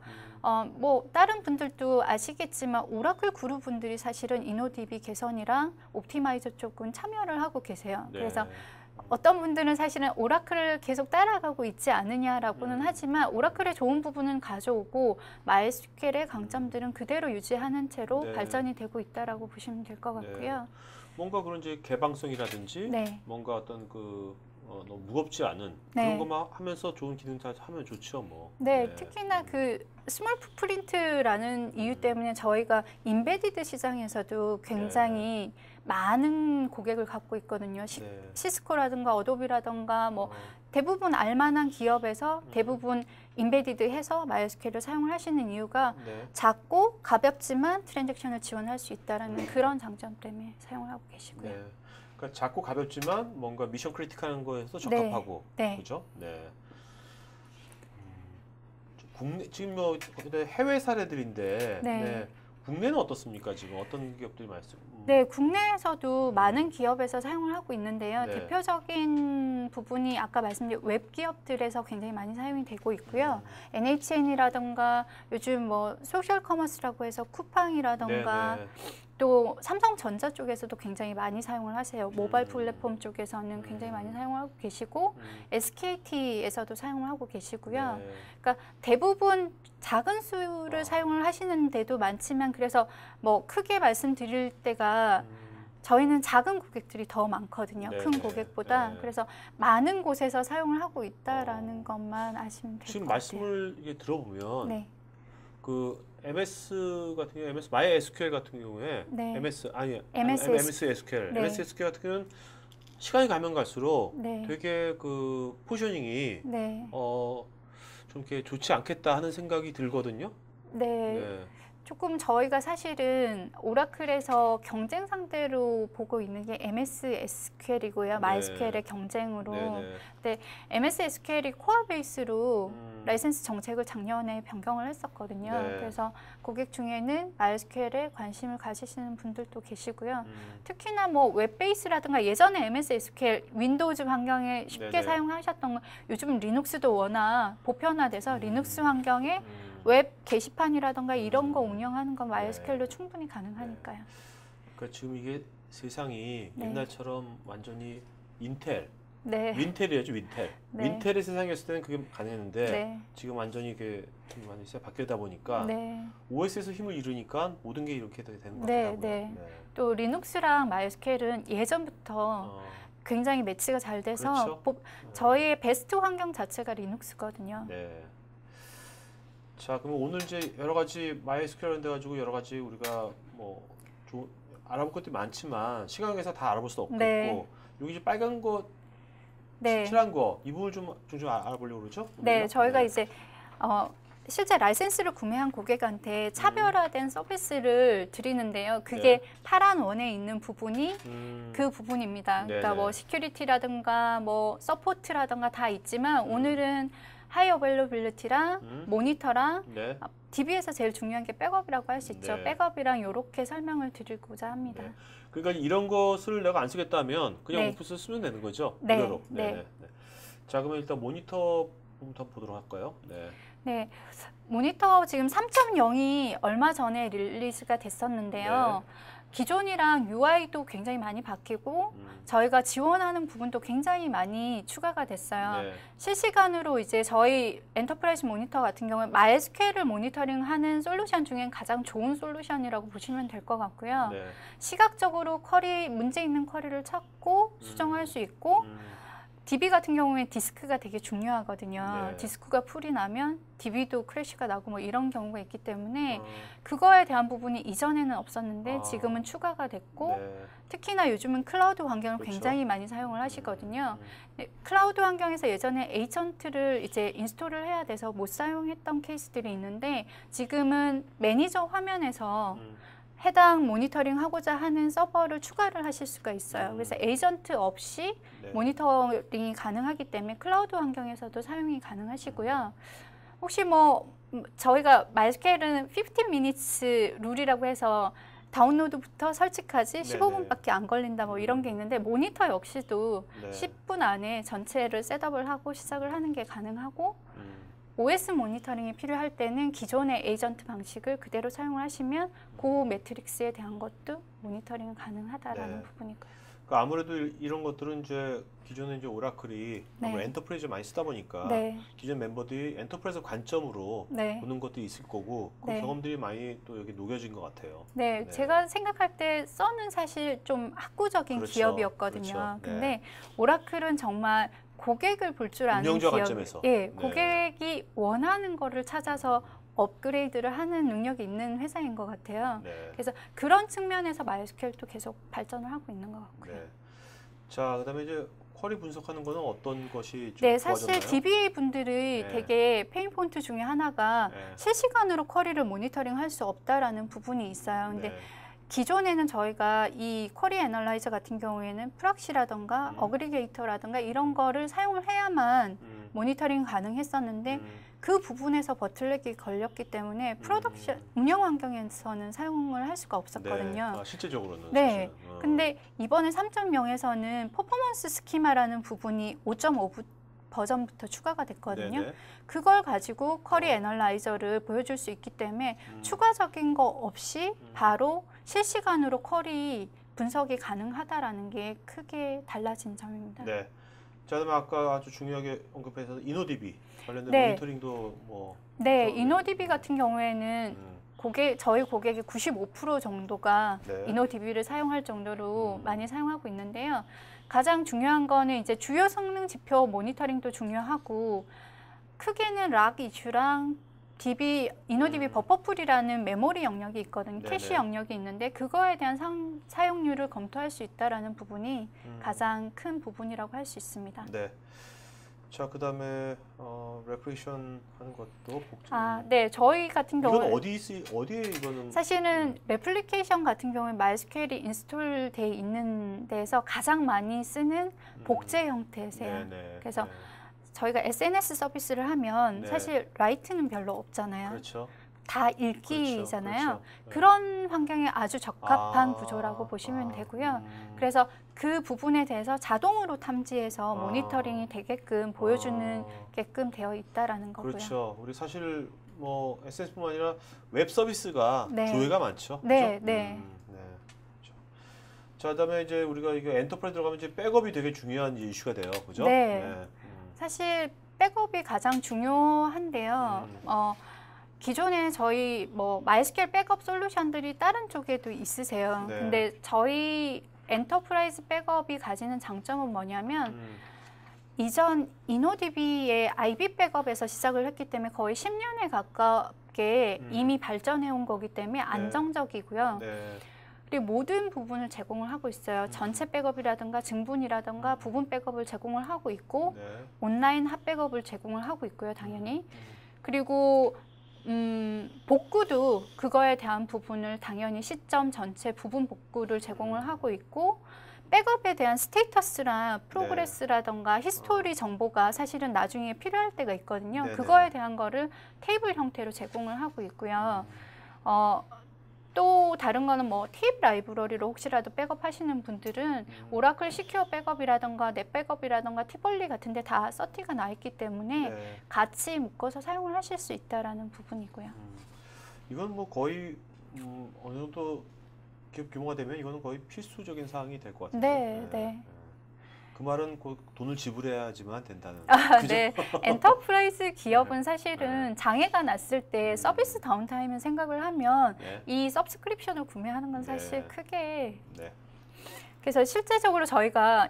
뭐 다른 분들도 아시겠지만 오라클 그룹 분들이 사실은 이노DB 개선이랑 옵티마이저 쪽은 참여를 하고 계세요. 그래서 어떤 분들은 사실은 오라클을 계속 따라가고 있지 않느냐라고는 하지만 오라클의 좋은 부분은 가져오고 MySQL의 강점들은 그대로 유지하는 채로 발전이 되고 있다라고 보시면 될 것 같고요. 뭔가 그런 이제 개방성이라든지 뭔가 어떤 그 너무 무겁지 않은 그런 것만 하면서 좋은 기능 다 하면 좋죠, 뭐. 특히나 그 스몰 풋프린트라는 이유 때문에 저희가 인베디드 시장에서도 굉장히 많은 고객을 갖고 있거든요. 시스코라든가 어도비라든가 뭐 대부분 알만한 기업에서 대부분 인베디드 해서 MySQL을 사용을 하시는 이유가 작고 가볍지만 트랜잭션을 지원할 수 있다는 그런 장점 때문에 사용을 하고 계시고요. 그러니까 작고 가볍지만 뭔가 미션 크리티컬한 거에서 적합하고 그렇죠? 국내 지금 뭐 해외 사례들인데 국내는 어떻습니까? 지금 어떤 기업들이 많이 쓰고? 국내에서도 많은 기업에서 사용을 하고 있는데요. 대표적인 부분이 아까 말씀드린 웹 기업들에서 굉장히 많이 사용이 되고 있고요. NHN이라던가 요즘 뭐 소셜 커머스라고 해서 쿠팡이라던가 또 삼성전자 쪽에서도 굉장히 많이 사용을 하세요. 모바일 플랫폼 쪽에서는 굉장히 많이 사용을 하고 계시고 SKT에서도 사용을 하고 계시고요. 그러니까 대부분 작은 수를 사용을 하시는 데도 많지만 그래서 뭐 크게 말씀드릴 때가 저희는 작은 고객들이 더 많거든요. 큰 고객보다. 그래서 많은 곳에서 사용을 하고 있다라는 것만 아시면 될 것 같아요. 지금 말씀을 이게 들어보면 그 MS 같은 경우, MS MySQL 같은 경우에 네. MS SQL, 네. MS SQL 같은 경우는 시간이 가면 갈수록 네. 되게 그 포지셔닝이 네. 좀 이렇게 좋지 않겠다 하는 생각이 들거든요. 네. 네. 조금 저희가 사실은 오라클에서 경쟁 상대로 보고 있는 게 MS SQL이고요. 네. MySQL의 경쟁으로. 네네. 근데 MS SQL이 코어 베이스로 라이센스 정책을 작년에 변경을 했었거든요. 네. 그래서 고객 중에는 MySQL에 관심을 가지시는 분들도 계시고요. 특히나 뭐 웹 베이스라든가 예전에 MS SQL 윈도우즈 환경에 쉽게 네네. 사용하셨던 거 요즘 리눅스도 워낙 보편화돼서 리눅스 환경에 웹 게시판이라든가 이런 거 운영하는 건 MySQL로 충분히 가능하니까요. 그러니까 지금 이게 세상이 네. 옛날처럼 완전히 인텔, 네. 윈텔이었죠, 윈텔. 네. 윈텔의 세상이었을 때는 그게 가능했는데 네. 지금 완전히 이게 좀 많이 바뀌다 보니까 네. OS에서 힘을 잃으니까 모든 게 이렇게 되는 것 네, 같다고요. 네. 또 리눅스랑 MySQL은 예전부터 굉장히 매치가 잘 돼서 그렇죠. 저희의 베스트 환경 자체가 리눅스거든요. 네. 자, 그럼 오늘 이제 여러 가지 MySQL 돼 가지고 여러 가지 우리가 뭐 알아볼 것들이 많지만 시간 관계상 다 알아볼 수 없고 네. 있고 여기 이제 빨간 거, 네. 칠한 거 이 부분을 좀 알아보려고 그러죠? 네, 오늘요? 저희가 네. 이제 실제 라이센스를 구매한 고객한테 차별화된 서비스를 드리는데요. 그게 네. 파란 원에 있는 부분이 그 부분입니다. 그러니까 네네. 뭐 시큐리티라든가 뭐 서포트라든가 다 있지만 오늘은 하이 어베일러빌리티랑 모니터랑 네. DB에서 제일 중요한 게 백업이라고 할 수 있죠. 네. 백업이랑 이렇게 설명을 드리고자 합니다. 네. 그러니까 이런 것을 내가 안 쓰겠다면 그냥 네. 오프스 쓰면 되는 거죠? 네, 무료로. 네. 네네. 네. 자, 그러면 일단 모니터 부분부터 한번 보도록 할까요? 네. 네, 모니터 지금 3.0이 얼마 전에 릴리즈가 됐었는데요. 기존이랑 UI도 굉장히 많이 바뀌고 저희가 지원하는 부분도 굉장히 많이 추가가 됐어요. 네. 실시간으로 이제 저희 엔터프라이즈 모니터 같은 경우에 MySQL을 모니터링하는 솔루션 중엔 가장 좋은 솔루션이라고 보시면 될 것 같고요. 네. 시각적으로 문제 있는 쿼리를 찾고 수정할 수 있고 DB 같은 경우에 디스크가 되게 중요하거든요. 네. 디스크가 풀이 나면 DB도 크래시가 나고 뭐 이런 경우가 있기 때문에 그거에 대한 부분이 이전에는 없었는데 지금은 추가가 됐고 네. 특히나 요즘은 클라우드 환경을 그렇죠. 굉장히 많이 사용을 하시거든요. 클라우드 환경에서 예전에 에이전트를 이제 인스톨을 해야 돼서 못 사용했던 케이스들이 있는데 지금은 매니저 화면에서 해당 모니터링 하고자 하는 서버를 추가를 하실 수가 있어요. 그래서 에이전트 없이 네. 모니터링이 가능하기 때문에 클라우드 환경에서도 사용이 가능하시고요. 혹시 뭐 저희가 MySQL은 15 minutes 룰이라고 해서 다운로드부터 설치까지 15분밖에 안 걸린다 뭐 이런 게 있는데 모니터 역시도 네. 10분 안에 전체를 셋업을 하고 시작을 하는 게 가능하고 OS 모니터링이 필요할 때는 기존의 에이전트 방식을 그대로 사용을 하시면 그 매트릭스에 대한 것도 모니터링이 가능하다라는 네. 부분이고요. 그러니까 아무래도 이런 것들은 이제 기존에 이제 오라클이 네. 엔터프라이즈 많이 쓰다 보니까 네. 기존 멤버들이 엔터프라이즈 관점으로 네. 보는 것도 있을 거고 그 네. 경험들이 많이 또 여기 녹여진 것 같아요. 네, 네. 제가 생각할 때 써는 사실 좀 학구적인 그렇죠. 기업이었거든요. 그렇죠. 네. 근데 오라클은 정말 고객을 볼 줄 아는 운영자 기업. 관점에서. 예, 네. 고객이 원하는 거를 찾아서 업그레이드를 하는 능력이 있는 회사인 것 같아요. 네. 그래서 그런 측면에서 MySQL도 계속 발전을 하고 있는 것 같고요. 네. 자, 그다음에 이제 쿼리 분석하는 거는 어떤 것이 좀 네, 사실 좋아졌나요? DBA 분들이 네. 되게 페인 포인트 중에 하나가 네. 실시간으로 쿼리를 모니터링 할 수 없다라는 부분이 있어요. 근데 네. 기존에는 저희가 이 쿼리 애널라이저 같은 경우에는 프락시라던가 어그리게이터라던가 이런 거를 사용을 해야만 모니터링 가능했었는데 그 부분에서 버틀렉이 걸렸기 때문에 프로덕션 운영 환경에서는 사용을 할 수가 없었거든요. 네. 아, 실제적으로는. 네. 사실은. 근데 이번에 3.0에서는 퍼포먼스 스키마라는 부분이 5.5 버전부터 추가가 됐거든요. 네네. 그걸 가지고 쿼리 애널라이저를 보여줄 수 있기 때문에 추가적인 거 없이 바로 실시간으로 쿼리 분석이 가능하다라는 게 크게 달라진 점입니다. 네. 자, 그다음에 아까 아주 중요하게 언급해서 이노DB 관련된 네. 모니터링도 뭐. 네, 저- 이노DB 같은 경우에는 저희 고객의 95% 정도가 네. 이노DB를 사용할 정도로 많이 사용하고 있는데요. 가장 중요한 거는 이제 주요 성능 지표 모니터링도 중요하고 크게는 락 이슈랑 이노DB 버퍼풀이라는 메모리 영역이 있거든요. 네네. 캐시 영역이 있는데 그거에 대한 사용률을 검토할 수 있다라는 부분이 가장 큰 부분이라고 할 수 있습니다. 네. 자, 그다음에 레플리케이션 하는 것도 복잡. 네, 저희 같은 경우는 이건 어디에 이거는 사실은 레플리케이션 같은 경우에 MySQL이 인스톨돼 있는 데서 가장 많이 쓰는 복제 형태세요. 네네. 그래서 네. 저희가 SNS 서비스를 하면 네. 사실 라이트는 별로 없잖아요. 그렇죠. 다 읽기잖아요. 그렇죠. 네. 그런 환경에 아주 적합한 구조라고 보시면 되고요. 그래서 그 부분에 대해서 자동으로 탐지해서 모니터링이 되게끔 보여주게끔 되어 있다라는 거고요. 그렇죠. 우리 사실 뭐 SNS뿐만 아니라 웹 서비스가 네. 조회가 많죠. 네, 그렇죠? 네. 그렇죠. 자, 그다음에 이제 우리가 이게 엔터프라이즈 들어가면 이제 백업이 되게 중요한 이슈가 돼요. 그죠? 네. 사실 백업이 가장 중요한데요. 기존에 저희 뭐 MySQL 백업 솔루션들이 다른 쪽에도 있으세요. 네. 근데 저희 엔터프라이즈 백업이 가지는 장점은 뭐냐면 이전 이노DB의 IB 백업에서 시작을 했기 때문에 거의 10년에 가깝게 이미 발전해 온 거기 때문에 안정적이고요. 네. 그리고 모든 부분을 제공을 하고 있어요. 전체 백업이라든가 증분이라든가 부분 백업을 제공을 하고 있고 네. 온라인 핫 백업을 제공을 하고 있고요, 당연히. 그리고 복구도 그거에 대한 부분을 당연히 시점 전체 부분 복구를 제공을 하고 있고 백업에 대한 스테이터스나 프로그레스라던가 히스토리 정보가 사실은 나중에 필요할 때가 있거든요. 네네. 그거에 대한 거를 테이블 형태로 제공을 하고 있고요. 또 다른 거는 뭐 팁 라이브러리로 혹시라도 백업하시는 분들은 오라클 시큐어 백업이라던가 넷 백업이라던가 티벌리 같은 데 다 서티가 나 있기 때문에 네. 같이 묶어서 사용을 하실 수 있다라는 부분이고요. 이건 뭐 거의 어느 정도 기업 규모가 되면 이거는 거의 필수적인 사항이 될 것 같은데. 네, 네. 그 말은 곧 돈을 지불해야지만 된다는. 그죠? 네. 엔터프라이즈 기업은 사실은 장애가 났을 때 서비스 다운타임을 생각을 하면 네. 이 서브스크립션을 구매하는 건 사실 네. 크게 네. 그래서 실제적으로 저희가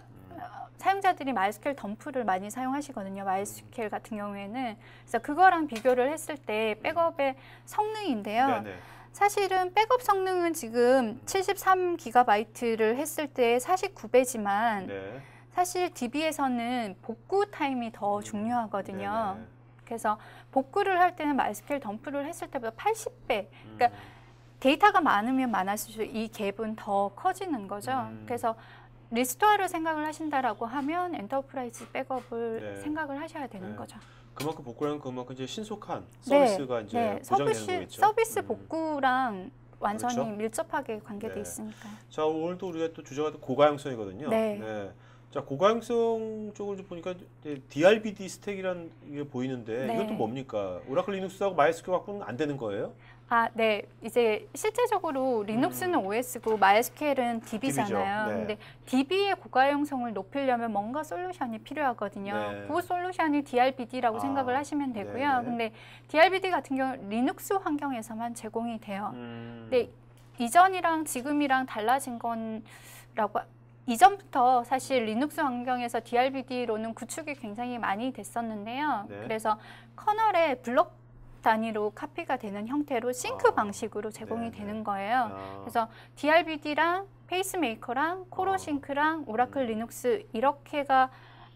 사용자들이 MySQL 덤프를 많이 사용하시거든요. MySQL 같은 경우에는. 그래서 그거랑 비교를 했을 때 백업의 성능인데요. 네네. 사실은 백업 성능은 지금 73GB를 했을 때 49배지만 네. 사실 DB에서는 복구 타임이 더 중요하거든요. 네네. 그래서 복구를 할 때는 MySQL 덤프를 했을 때보다 80배. 그러니까 데이터가 많으면 많을수록 이 갭은 더 커지는 거죠. 그래서 리스토어를 생각을 하신다라고 하면 엔터프라이즈 백업을 네. 생각을 하셔야 되는 네. 거죠. 그만큼 복구라는 그만큼 이제 신속한 서비스가 이제 보장되는 거겠죠. 서비스 복구랑 완전히 그렇죠? 밀접하게 관계돼 네. 있으니까. 자, 오늘도 우리가 또 주제가 고가용성이거든요. 네. 자, 고가용성 쪽을 좀 보니까 이제 DRBD 스택이라는 게 보이는데 네. 이건 또 뭡니까? 오라클 리눅스하고 MySQL 갖고는 안 되는 거예요? 네. 이제 실제적으로 리눅스는 OS고 MySQL은 DB잖아요. 네. 근데 DB의 고가용성을 높이려면 뭔가 솔루션이 필요하거든요. 네. 그 솔루션이 DRBD라고 생각을 하시면 되고요. 네네. 근데 DRBD 같은 경우는 리눅스 환경에서만 제공이 돼요. 네. 근데 이전이랑 지금이랑 달라진 건라고 이전부터 사실 리눅스 환경에서 DRBD로는 구축이 굉장히 많이 됐었는데요. 네. 그래서 커널에 블록 단위로 카피가 되는 형태로 싱크 방식으로 제공이 네네. 되는 거예요. 그래서 DRBD랑 페이스메이커랑 코로싱크랑 오라클 리눅스 이렇게가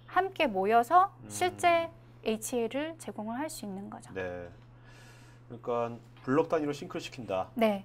함께 모여서 실제 HL을 제공을 할 수 있는 거죠. 네. 그러니까 블럭 단위로 싱크를 시킨다. 네.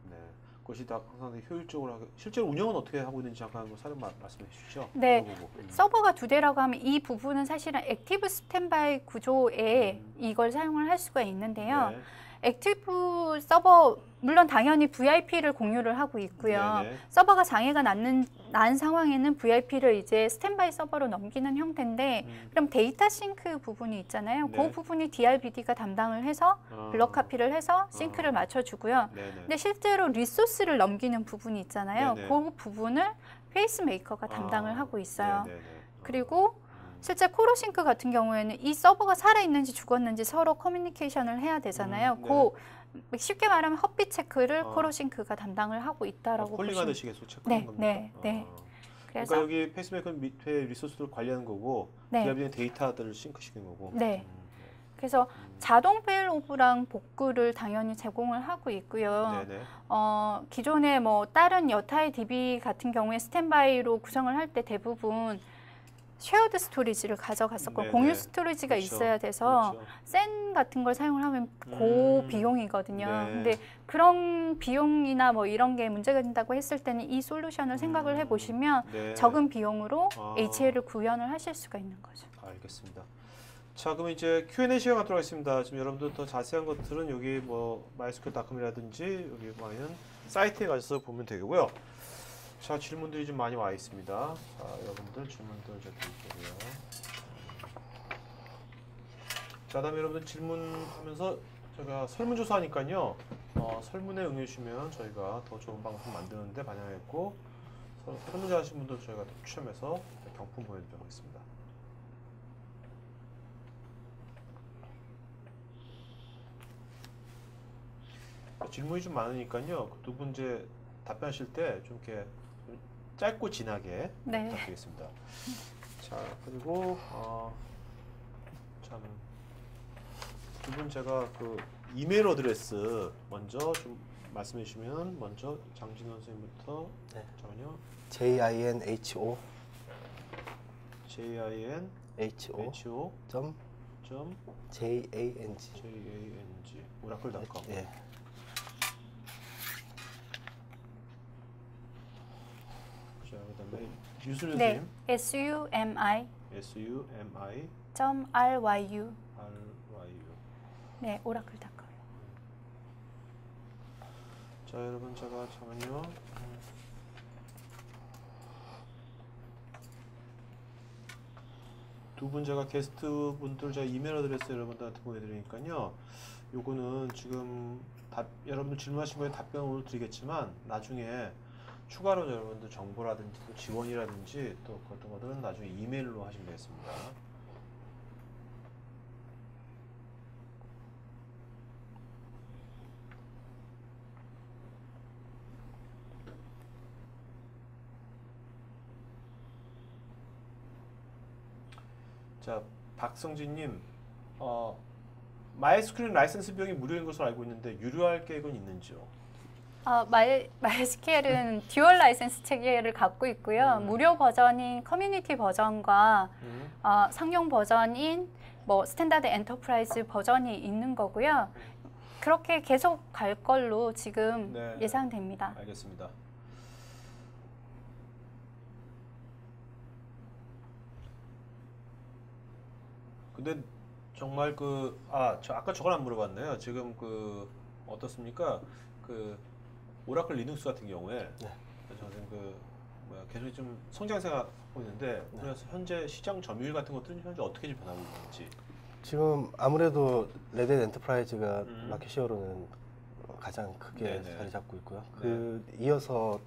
네. 그것이 다 항상 효율적으로 하고 실제로 운영은 어떻게 하고 있는지 잠깐 한번 사례 말씀해 주시죠. 네. 그거 보고. 서버가 두 대라고 하면 이 부분은 사실은 액티브 스탠바이 구조에 이걸 사용을 할 수가 있는데요. 네. 액티브 서버 물론 당연히 VIP를 공유를 하고 있고요. 네네. 서버가 장애가 난 상황에는 VIP를 이제 스탠바이 서버로 넘기는 형태인데 그럼 데이터 싱크 부분이 있잖아요. 네. 그 부분이 DRBD가 담당을 해서 블럭 카피를 해서 싱크를 맞춰주고요. 네네. 근데 실제로 리소스를 넘기는 부분이 있잖아요. 네네. 그 부분을 페이스메이커가 담당을 하고 있어요. 네네네. 그리고 실제 코로싱크 같은 경우에는 이 서버가 살아있는지 죽었는지 서로 커뮤니케이션을 해야 되잖아요. 네. 그 쉽게 말하면 헛빛 체크를 코로싱크가 담당을 하고 있다라고 보시면 콜링하듯이 계속 체크하는 네, 겁니까? 네, 네. 그래서 그러니까 여기 페이스메이커 밑에 리소스를 관리하는 거고 네. DRBD는 데이터들을 싱크시키는 거고. 네. 그래서 자동 페일오브랑 복구를 당연히 제공을 하고 있고요. 네네. 기존에 뭐 다른 여타의 DB 같은 경우에 스탠바이로 구성을 할 때 대부분 쉐어드 스토리지를 가져갔었고 네네. 공유 스토리지가 그렇죠. 있어야 돼서 그렇죠. 센 같은 걸 사용을 하면 고 비용이거든요. 네. 근데 그런 비용이나 뭐 이런 게 문제가 된다고 했을 때는 이 솔루션을 생각을 해보시면 네. 적은 비용으로 아. HL을 구현을 하실 수가 있는 거죠. 알겠습니다. 자, 그럼 이제 Q&A 시간 갖도록 하겠습니다. 지금 여러분들 더 자세한 것들은 여기 뭐 MySQL.com이라든지 여기 많은 사이트에 가셔서 보면 되고요. 자, 질문들이 좀 많이 와 있습니다. 자, 여러분들 질문들 좀 드릴게요. 자, 다음에 여러분들 질문하면서 제가 설문조사 하니까요. 설문에 응해 주시면 저희가 더 좋은 방송 만드는데 반영했고 설문조사 하신 분들 저희가 또 추첨해서 경품 보내드리도록 하겠습니다. 질문이 좀 많으니까요. 두 분 이제 답변하실 때 좀 이렇게 짧고 진하게 네. 부탁드리겠습니다. 자, 그리고 참 두 분 제가 그 이메일 어드레스 먼저 좀 말씀해 주시면 먼저 장진원 선생님부터 네. 잠깐만요. JINHO JINHO 점 JANG 오라클.com. 예. 자, 그다음에 유순 네, 선생님. SUMI SUMI .ryu RYU. 네, 오라클.com. 자, 여러분 제가 잠깐만요. 두 분 제가 게스트 분들 제가 이메일 어드레스 여러분들한테 보내드리니까요. 요거는 지금 여러분들 질문하신 거에 답변 오늘 드리겠지만 나중에 추가로 여러분들 정보라든지 또 지원이라든지 또 어떤 것들은 나중에 이메일로 하시면 되겠습니다. 자, 박성진님, MySQL 라이선스 비용이 무료인 것으로 알고 있는데 유료할 계획은 있는지요? MySQL은 듀얼 라이센스 체계를 갖고 있고요. 무료 버전인 커뮤니티 버전과 상용 버전인 뭐 스탠다드 엔터프라이즈 버전이 있는 거고요. 그렇게 계속 갈 걸로 지금 네. 예상됩니다. 알겠습니다. 근데 정말 저 아까 저걸 안 물어봤네요. 지금 어떻습니까? 오라클 리눅스 같은 경우에 저는 계속 좀 성장세가 하고 있는데 그래서 현재 시장 점유율 같은 것들은 현재 어떻게 좀 변하고 있는지. 지금 아무래도 레드햇 엔터프라이즈가 마켓시어로는 가장 크게 네네. 자리 잡고 있고요. 네. 이어서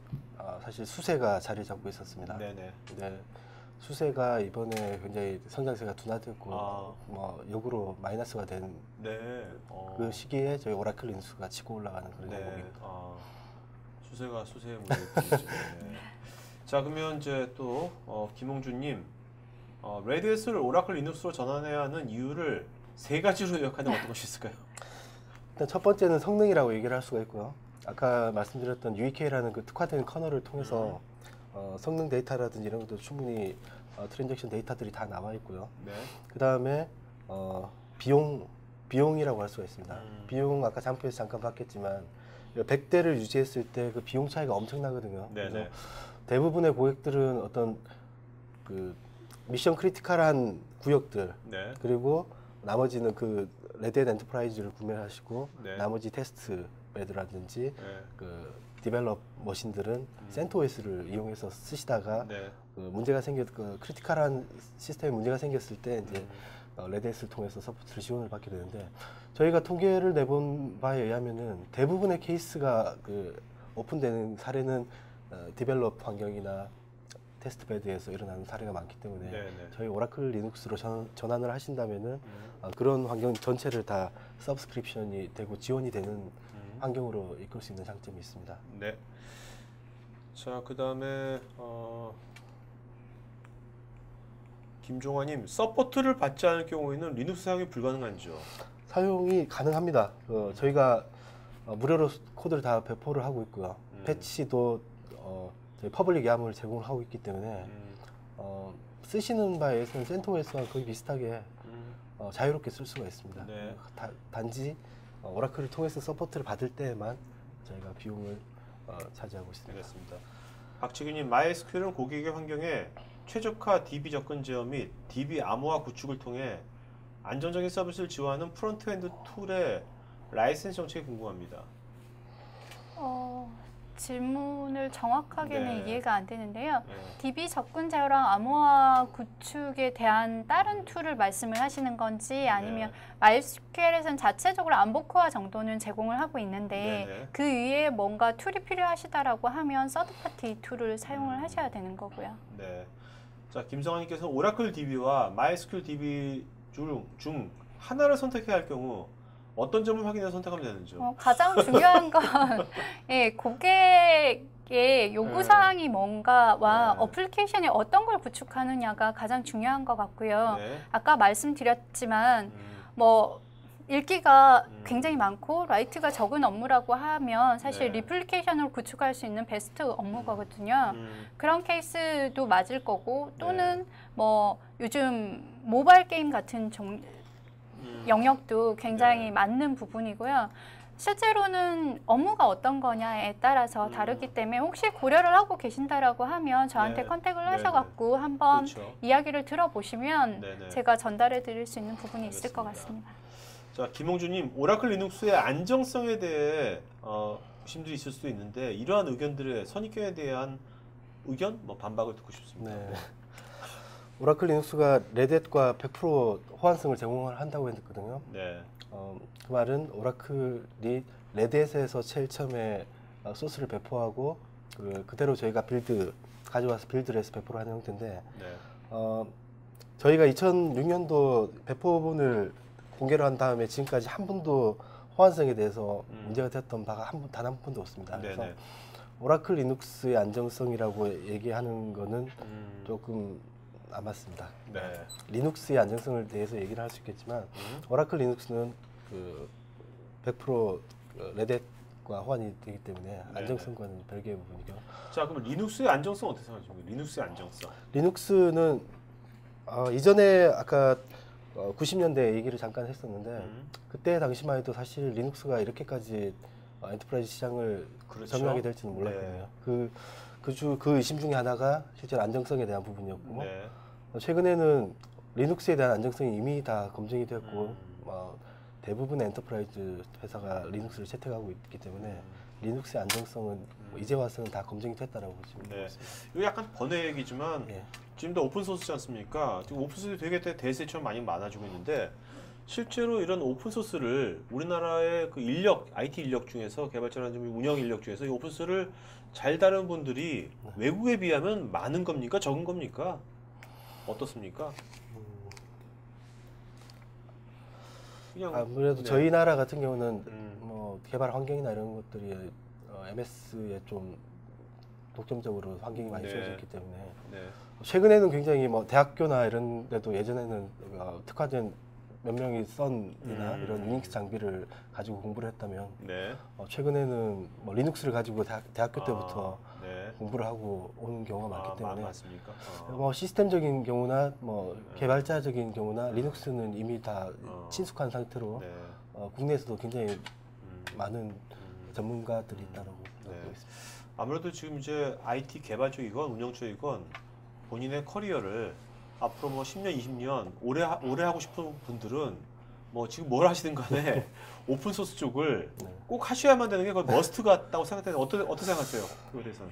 사실 수세가 자리 잡고 있었습니다. 네네. 네, 수세가 이번에 굉장히 성장세가 둔화됐고 뭐 역으로 마이너스가 된 그 네. 시기에 저희 오라클 리눅스가 치고 올라가는 그런 대목입니다. 수세가 수세의 무게죠. 네. 자, 그러면 이제 또 김홍준님, 레드햇을 오라클 리눅스로 전환해야 하는 이유를 세 가지로 요약하면 어떤 것이 있을까요? 일단 첫 번째는 성능이라고 얘기를 할 수가 있고요. 아까 말씀드렸던 UEK라는 그 특화된 커널을 통해서 성능 데이터라든지 이런 것도 충분히 트랜잭션 데이터들이 다 나와 있고요. 네. 그 다음에 비용이라고 할 수가 있습니다. 비용 아까 잠표에서 잠깐 봤겠지만 100대를 유지했을 때 그 비용 차이가 엄청나거든요. 네네. 그래서 대부분의 고객들은 어떤 미션 크리티컬한 구역들 네. 그리고 나머지는 레드햇 엔터프라이즈를 구매하시고 네. 나머지 테스트 베드라든지 네. 디벨롭 머신들은 센토OS를 이용해서 쓰시다가 네. 문제가 크리티컬한 시스템에 문제가 생겼을 때 이제 레드햇을 통해서 서포트를 지원을 받게 되는데 저희가 통계를 내본 바에 의하면은 대부분의 케이스가 오픈되는 사례는 디벨롭 환경이나 테스트 베드에서 일어나는 사례가 많기 때문에 네네. 저희 오라클 리눅스로 전환을 하신다면은 그런 환경 전체를 다 서브스크립션이 되고 지원이 되는 환경으로 이끌 수 있는 장점이 있습니다. 네. 자, 그 다음에 김종환님, 서포트를 받지 않을 경우에는 리눅스 사용이 불가능한지요? 사용이 가능합니다. 저희가 무료로 코드를 다 배포를 하고 있고요. 패치도 저희 퍼블릭 야물 제공을 하고 있기 때문에 쓰시는 바에서는 센토스와 거의 비슷하게 자유롭게 쓸 수가 있습니다. 네. 단지 오라클을 통해서 서포트를 받을 때만 저희가 비용을 차지하고 있습니다. 알겠습니다. 박지규님, MySQL은 고객의 환경에 최적화 DB 접근 제어 및 DB 암호화 구축을 통해 안정적인 서비스를 지원하는 프론트엔드 툴의 라이센스 정책이 궁금합니다. 질문을 정확하게는 네. 이해가 안 되는데요. 네. DB 접근 제어랑 암호화 구축에 대한 다른 툴을 말씀을 하시는 건지 아니면 MySQL에서는 자체적으로 암호화 정도는 제공을 하고 있는데 네네. 그 위에 뭔가 툴이 필요하시다라고 하면 서드파티 툴을 사용을 하셔야 되는 거고요. 네. 자, 김성환님께서 오라클 DB와 MySQL DB 중 하나를 선택해야 할 경우 어떤 점을 확인해서 선택하면 되는지요? 가장 중요한 건 예, 고객의 요구사항이 뭔가와 어플리케이션이 어떤 걸 구축하느냐가 가장 중요한 것 같고요. 네. 아까 말씀드렸지만 뭐 읽기가 굉장히 많고 라이트가 적은 업무라고 하면 사실 네. 리플리케이션으로 구축할 수 있는 베스트 업무거든요. 그런 케이스도 맞을 거고 또는 뭐 요즘 모바일 게임 같은 영역도 굉장히 맞는 부분이고요. 실제로는 업무가 어떤 거냐에 따라서 다르기 때문에 혹시 고려를 하고 계신다라고 하면 저한테 컨택을 하셔갖고 한번 그렇죠. 이야기를 들어보시면 네네. 제가 전달해 드릴 수 있는 부분이 있을 것 알겠습니다. 같습니다. 자, 김홍주님, 오라클 리눅스의 안정성에 대해 의심들이 있을 수도 있는데 이러한 의견들의 선입견에 대한 의견, 반박을 듣고 싶습니다. 네. 오라클 리눅스가 레드햇과 100% 호환성을 제공을 한다고 했거든요. 네. 그 말은 오라클이 레드햇에서 제일 처음에 소스를 배포하고 그대로 저희가 가져와서 빌드를 해서 배포를 하는 형태인데 네. 저희가 2006년도 배포본을 공개를 한 다음에 지금까지 한 번도 호환성에 대해서 문제가 됐던 바가 단 한 번도 없습니다. 그래서 네네. 오라클 리눅스의 안정성이라고 얘기하는 거는 조금 안 맞습니다. 네. 리눅스의 안정성을 대해서 얘기를 할 수 있겠지만 오라클 리눅스는 100% 레드햇과 호환이 되기 때문에 안정성과는 별개의 부분이죠. 자, 그럼 리눅스의 안정성 어떻게 생각하십니까? 리눅스의 안정성. 리눅스는 이전에 아까 90년대 얘기를 잠깐 했었는데 그때 당시만 해도 사실 리눅스가 이렇게까지 엔터프라이즈 시장을 그렇죠. 점유하게 될지는 몰랐거든요. 그 의심 중에 하나가 실제로 안정성에 대한 부분이었고 최근에는 리눅스에 대한 안정성이 이미 다 검증이 됐고 대부분의 엔터프라이즈 회사가 리눅스를 채택하고 있기 때문에 리눅스의 안정성은 이제 와서는 다 검증이 됐다라고 보시면 됩니다. 이거 약간 번외 얘기지만 지금도 오픈 소스지 않습니까? 지금 오픈 소스 되게 대세처럼 많이 많아지고 있는데 실제로 이런 오픈 소스를 우리나라의 그 IT 인력 중에서 개발자라든지 운영 인력 중에서 이 오픈 소스를 잘 다루는 분들이 외국에 비하면 많은 겁니까? 적은 겁니까? 어떻습니까? 아무래도 저희 나라 같은 경우는 개발 환경이나 이런 것들이 MS에 좀 독점적으로 환경이 많이 주어졌기 때문에 최근에는 굉장히 대학교나 이런 데도 예전에는 특화된 몇 명이 썬이나 이런 유닉스 장비를 가지고 공부를 했다면 최근에는 리눅스를 가지고 대학교 때부터 공부를 하고 오는 경우가 많기 때문에 맞습니까? 시스템적인 경우나 개발자적인 경우나 리눅스는 이미 다 친숙한 상태로 국내에서도 굉장히 많은 전문가들이 있다고 보고 있습니다. 아무래도 지금 이제 IT 개발 쪽이건 운영 쪽이건 본인의 커리어를 앞으로 10년, 20년 오래 하고 싶은 분들은 지금 뭘 하시든 간에 오픈 소스 쪽을 꼭 하셔야만 되는 게 거의 머스트 같다고 생각되는데 어떻게 생각하세요? 그거에 대해서는?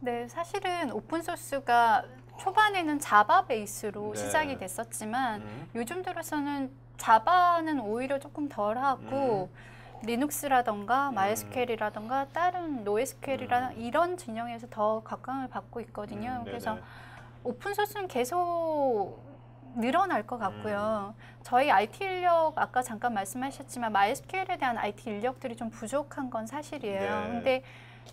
네, 사실은 오픈 소스가 초반에는 자바 베이스로 시작이 됐었지만 요즘 들어서는 자바는 오히려 조금 덜하고 리눅스라던가 MySQL이라던가 다른 NoSQL이라던가 이런 진영에서 더 각광을 받고 있거든요. 그래서 오픈 소스는 계속 늘어날 것 같고요. 저희 IT 인력 아까 잠깐 말씀하셨지만 MySQL에 대한 IT 인력들이 좀 부족한 건 사실이에요. 근데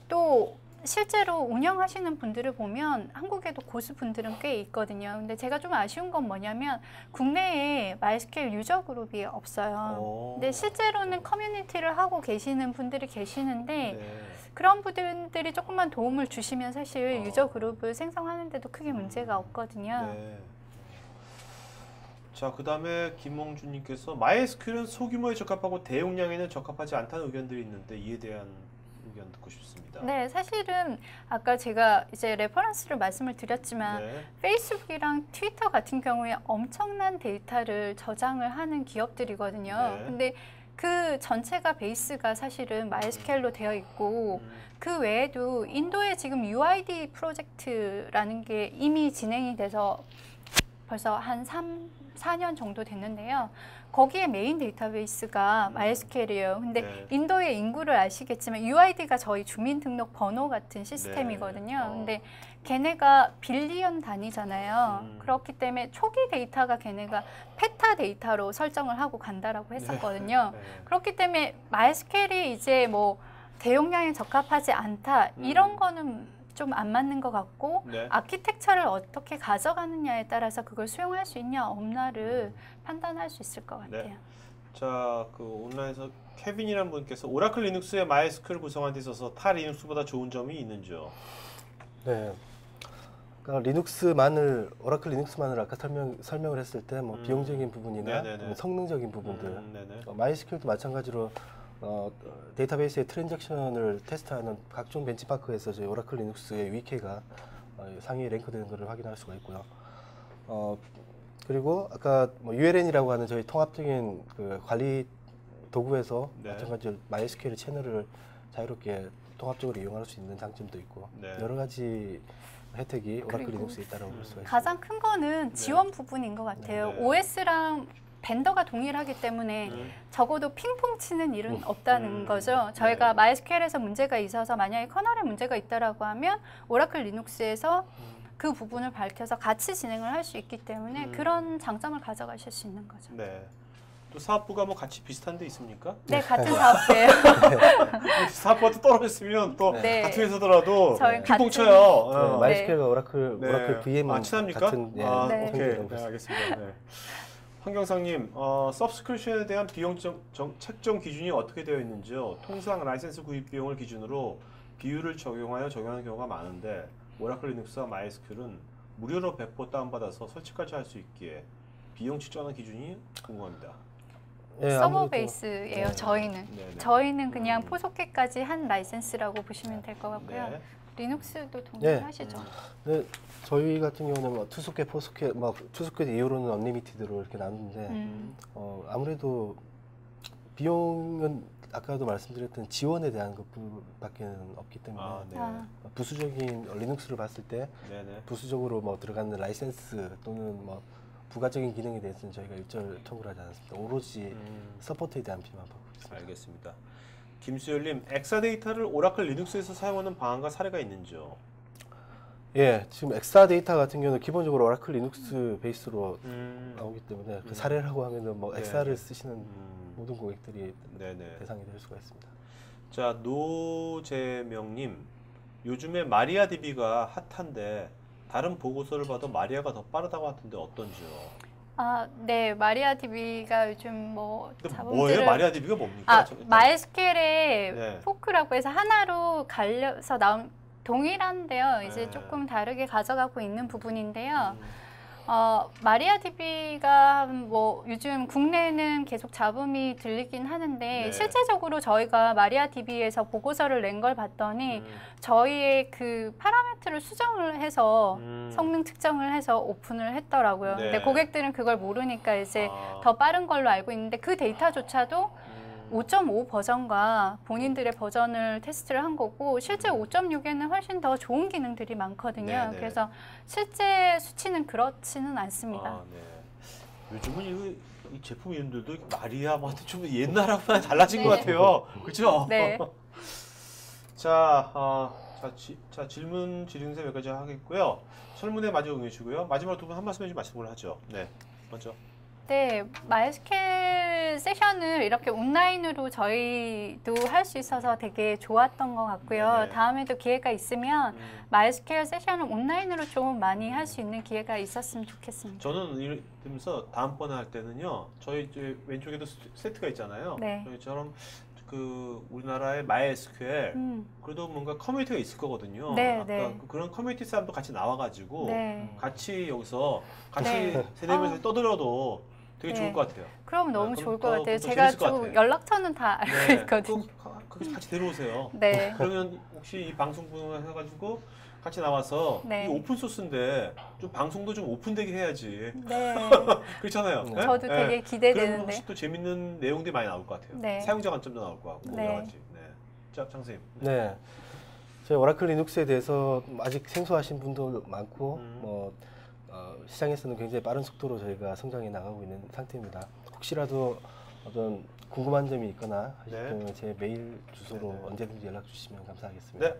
또 실제로 운영하시는 분들을 보면 한국에도 고수분들은 꽤 있거든요. 근데 제가 좀 아쉬운 건 뭐냐면 국내에 MySQL 유저 그룹이 없어요. 근데 실제로는 커뮤니티를 하고 계시는 분들이 계시는데 네. 그런 분들이 조금만 도움을 주시면 사실 유저 그룹을 생성하는 데도 크게 문제가 없거든요. 네. 자, 그 다음에 김홍준님께서 MySQL은 소규모에 적합하고 대용량에는 적합하지 않다는 의견들이 있는데 이에 대한 의견 듣고 싶습니다. 네, 사실은 아까 제가 이제 레퍼런스를 말씀을 드렸지만 네. 페이스북이랑 트위터 같은 경우에 엄청난 데이터를 저장을 하는 기업들이거든요. 네. 근데 그 전체가 베이스가 사실은 MySQL로 되어 있고 그 외에도 인도에 지금 UID 프로젝트라는 게 이미 진행이 돼서 벌써 한 4년 정도 됐는데요. 거기에 메인 데이터베이스가 MySQL이에요. 근데 네. 인도의 인구를 아시겠지만 UID가 저희 주민등록번호 같은 시스템이거든요. 네. 근데 걔네가 빌리언 단위잖아요. 그렇기 때문에 초기 데이터가 걔네가 페타 데이터로 설정을 하고 간다라고 했었거든요. 네. 그렇기 때문에 MySQL이 이제 뭐 대용량에 적합하지 않다 이런 거는 좀 안 맞는 것 같고 네. 아키텍처를 어떻게 가져가느냐에 따라서 그걸 수용할 수 있냐 없나를 판단할 수 있을 것 같아요. 네. 자, 그 온라인에서 케빈이라는 분께서 오라클 리눅스에 MySQL 구성한 데 있어서 타 리눅스보다 좋은 점이 있는지요? 네. 그러니까 오라클 리눅스만을 아까 설명을 했을 때 뭐 비용적인 부분이나 성능적인 부분들, MySQL도 마찬가지로 데이터베이스의 트랜잭션을 테스트하는 각종 벤치마크에서 저희 오라클 리눅스의 위키가 상위 랭크되는 것을 확인할 수가 있고요. 그리고 아까 뭐 ULN이라고 하는 저희 통합적인 그 관리 도구에서 마찬가지로 MySQL 채널을 자유롭게 통합적으로 이용할 수 있는 장점도 있고 여러 가지 혜택이 오라클 리눅스에 있다고 볼 수가 있습니다. 가장 큰 거는 지원 부분인 것 같아요. OS랑 벤더가 동일하기 때문에 적어도 핑퐁 치는 일은 없다는 거죠. 저희가 MySQL에서 문제가 있어서 만약에 커널에 문제가 있다라고 하면 오라클 리눅스에서 그 부분을 밝혀서 같이 진행을 할 수 있기 때문에 그런 장점을 가져가실 수 있는 거죠. 네. 또 사업부가 뭐 같이 비슷한 데 있습니까? 네, 같은 사업부예요. 사업부가 또 떨어졌으면 또 같은 회사더라도 핑퐁 쳐요. MySQL과 오라클 VM은 친합니까? 같은 오케이. 네, 알겠습니다. 네. 황경상님, 서브스크립션에 대한 비용 책정 기준이 어떻게 되어 있는지요? 통상 라이센스 구입 비용을 기준으로 비율을 적용하는 경우가 많은데 오라클 리눅스와 MySQL은 무료로 배포 다운받아서 설치까지 할 수 있기에 비용 측정하는 기준이 궁금합니다. 네, 서버 베이스예요. 저희는 그냥 포소켓까지 한 라이센스라고 보시면 될 것 같고요. 리눅스도 동일하시죠? 네, 저희 같은 경우는 뭐 투소켓, 포소켓, 투소켓 이후로는 언리미티드로 이렇게 나누는데 아무래도 비용은 아까도 말씀드렸던 지원에 대한 것밖에 없기 때문에 부수적인 리눅스를 봤을 때 부수적으로 뭐 들어가는 라이센스 또는 뭐 부가적인 기능에 대해서는 저희가 일절 청구를 하지 않습니다. 오로지 서포트에 대한 비만 받고 있습니다. 알겠습니다. 김수열님, 엑사데이터를 오라클 리눅스에서 사용하는 방안과 사례가 있는지요? 예, 지금 엑사데이터 같은 경우는 기본적으로 오라클 리눅스 베이스로 나오기 때문에 그 사례라고 하면은 뭐 엑사를 쓰시는 모든 고객들이 대상이 될 수가 있습니다. 자, 노재명님, 요즘에 마리아DB가 핫한데 다른 보고서를 봐도 마리아가 더 빠르다고 하던데 어떤지요? 네, 마리아DB가 요즘 뭐 뭐예요? 마리아DB가 뭡니까? MySQL의 포크라고 해서 하나로 갈려서 나온 동일한데요. 이제 조금 다르게 가져가고 있는 부분인데요. 마리아DB가 뭐 요즘 국내에는 계속 잡음이 들리긴 하는데 실제적으로 저희가 마리아DB에서 보고서를 낸 걸 봤더니 저희의 그 파라미터를 수정을 해서 성능 측정을 해서 오픈을 했더라고요. 근데 고객들은 그걸 모르니까 이제 더 빠른 걸로 알고 있는데 그 데이터조차도 5.5 버전과 본인들의 버전을 테스트를 한 거고 실제 5.6에는 훨씬 더 좋은 기능들이 많거든요. 그래서 실제 수치는 그렇지는 않습니다. 요즘은 이 제품 이름들도 마리아 뭐 좀 옛날하고는 달라진 것 같아요. 그렇죠? 네. 자, 질문 질의응답 여기까지 하겠고요. 설문에 마저 응해주시고요. 마지막으로 두 분 한 말씀 해주시고 말씀을 하죠. 네, 먼저. 네, MySQL 세션을 이렇게 온라인으로 저희도 할 수 있어서 되게 좋았던 것 같고요. 네네. 다음에도 기회가 있으면 MySQL 세션을 온라인으로 좀 많이 할 수 있는 기회가 있었으면 좋겠습니다. 저는 이러면서 다음번에 할 때는요, 저희 이제 왼쪽에도 세트가 있잖아요. 네. 저희처럼 그 우리나라의 MySQL 그래도 뭔가 커뮤니티가 있을 거거든요. 네, 아까 네. 그런 커뮤니티 사람도 같이 나와가지고 네. 같이 여기서 같이 네. 세네 명이서 떠들어도 되게 네. 좋을 것 같아요. 그럼 너무 그럼 좋을 것 더- 같아요. 더 제가 재밌을 것 좀 같아요. 연락처는 다 알고 있거든요. 거기서 같이 데려오세요. 네. 그러면 혹시 이 방송분을 해가지고 같이 나와서 네. 이 오픈 소스인데 좀 방송도 좀 오픈되게 해야지. 네. 그렇잖아요. 네? 저도 되게 그러면 기대되는데. 혹시 또 재밌는 내용들이 많이 나올 것 같아요. 네. 사용자 관점도 나올 것 같고 네. 여러 가지. 네. 자, 장 선생님. 네. 저희 오라클 리눅스에 대해서 아직 생소하신 분도 많고 시장에서는 굉장히 빠른 속도로 저희가 성장해 나가고 있는 상태입니다. 혹시라도 어떤 궁금한 점이 있거나 하실 네. 경우에 제 메일 주소로 네. 언제든지 연락 주시면 감사하겠습니다. 네.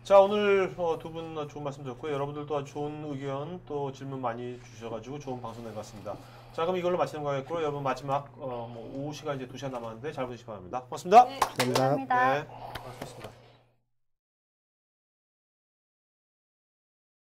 자, 오늘 두 분 좋은 말씀 드렸고요. 여러분들도 아주 좋은 의견 또 질문 많이 주셔가지고 좋은 방송 된 것 같습니다. 자, 그럼 이걸로 마치는 거겠고요. 여러분 마지막 오후 시간 이제 2시간 남았는데 잘 보시기 바랍니다. 고맙습니다. 감사합니다. 네. 고맙습니다.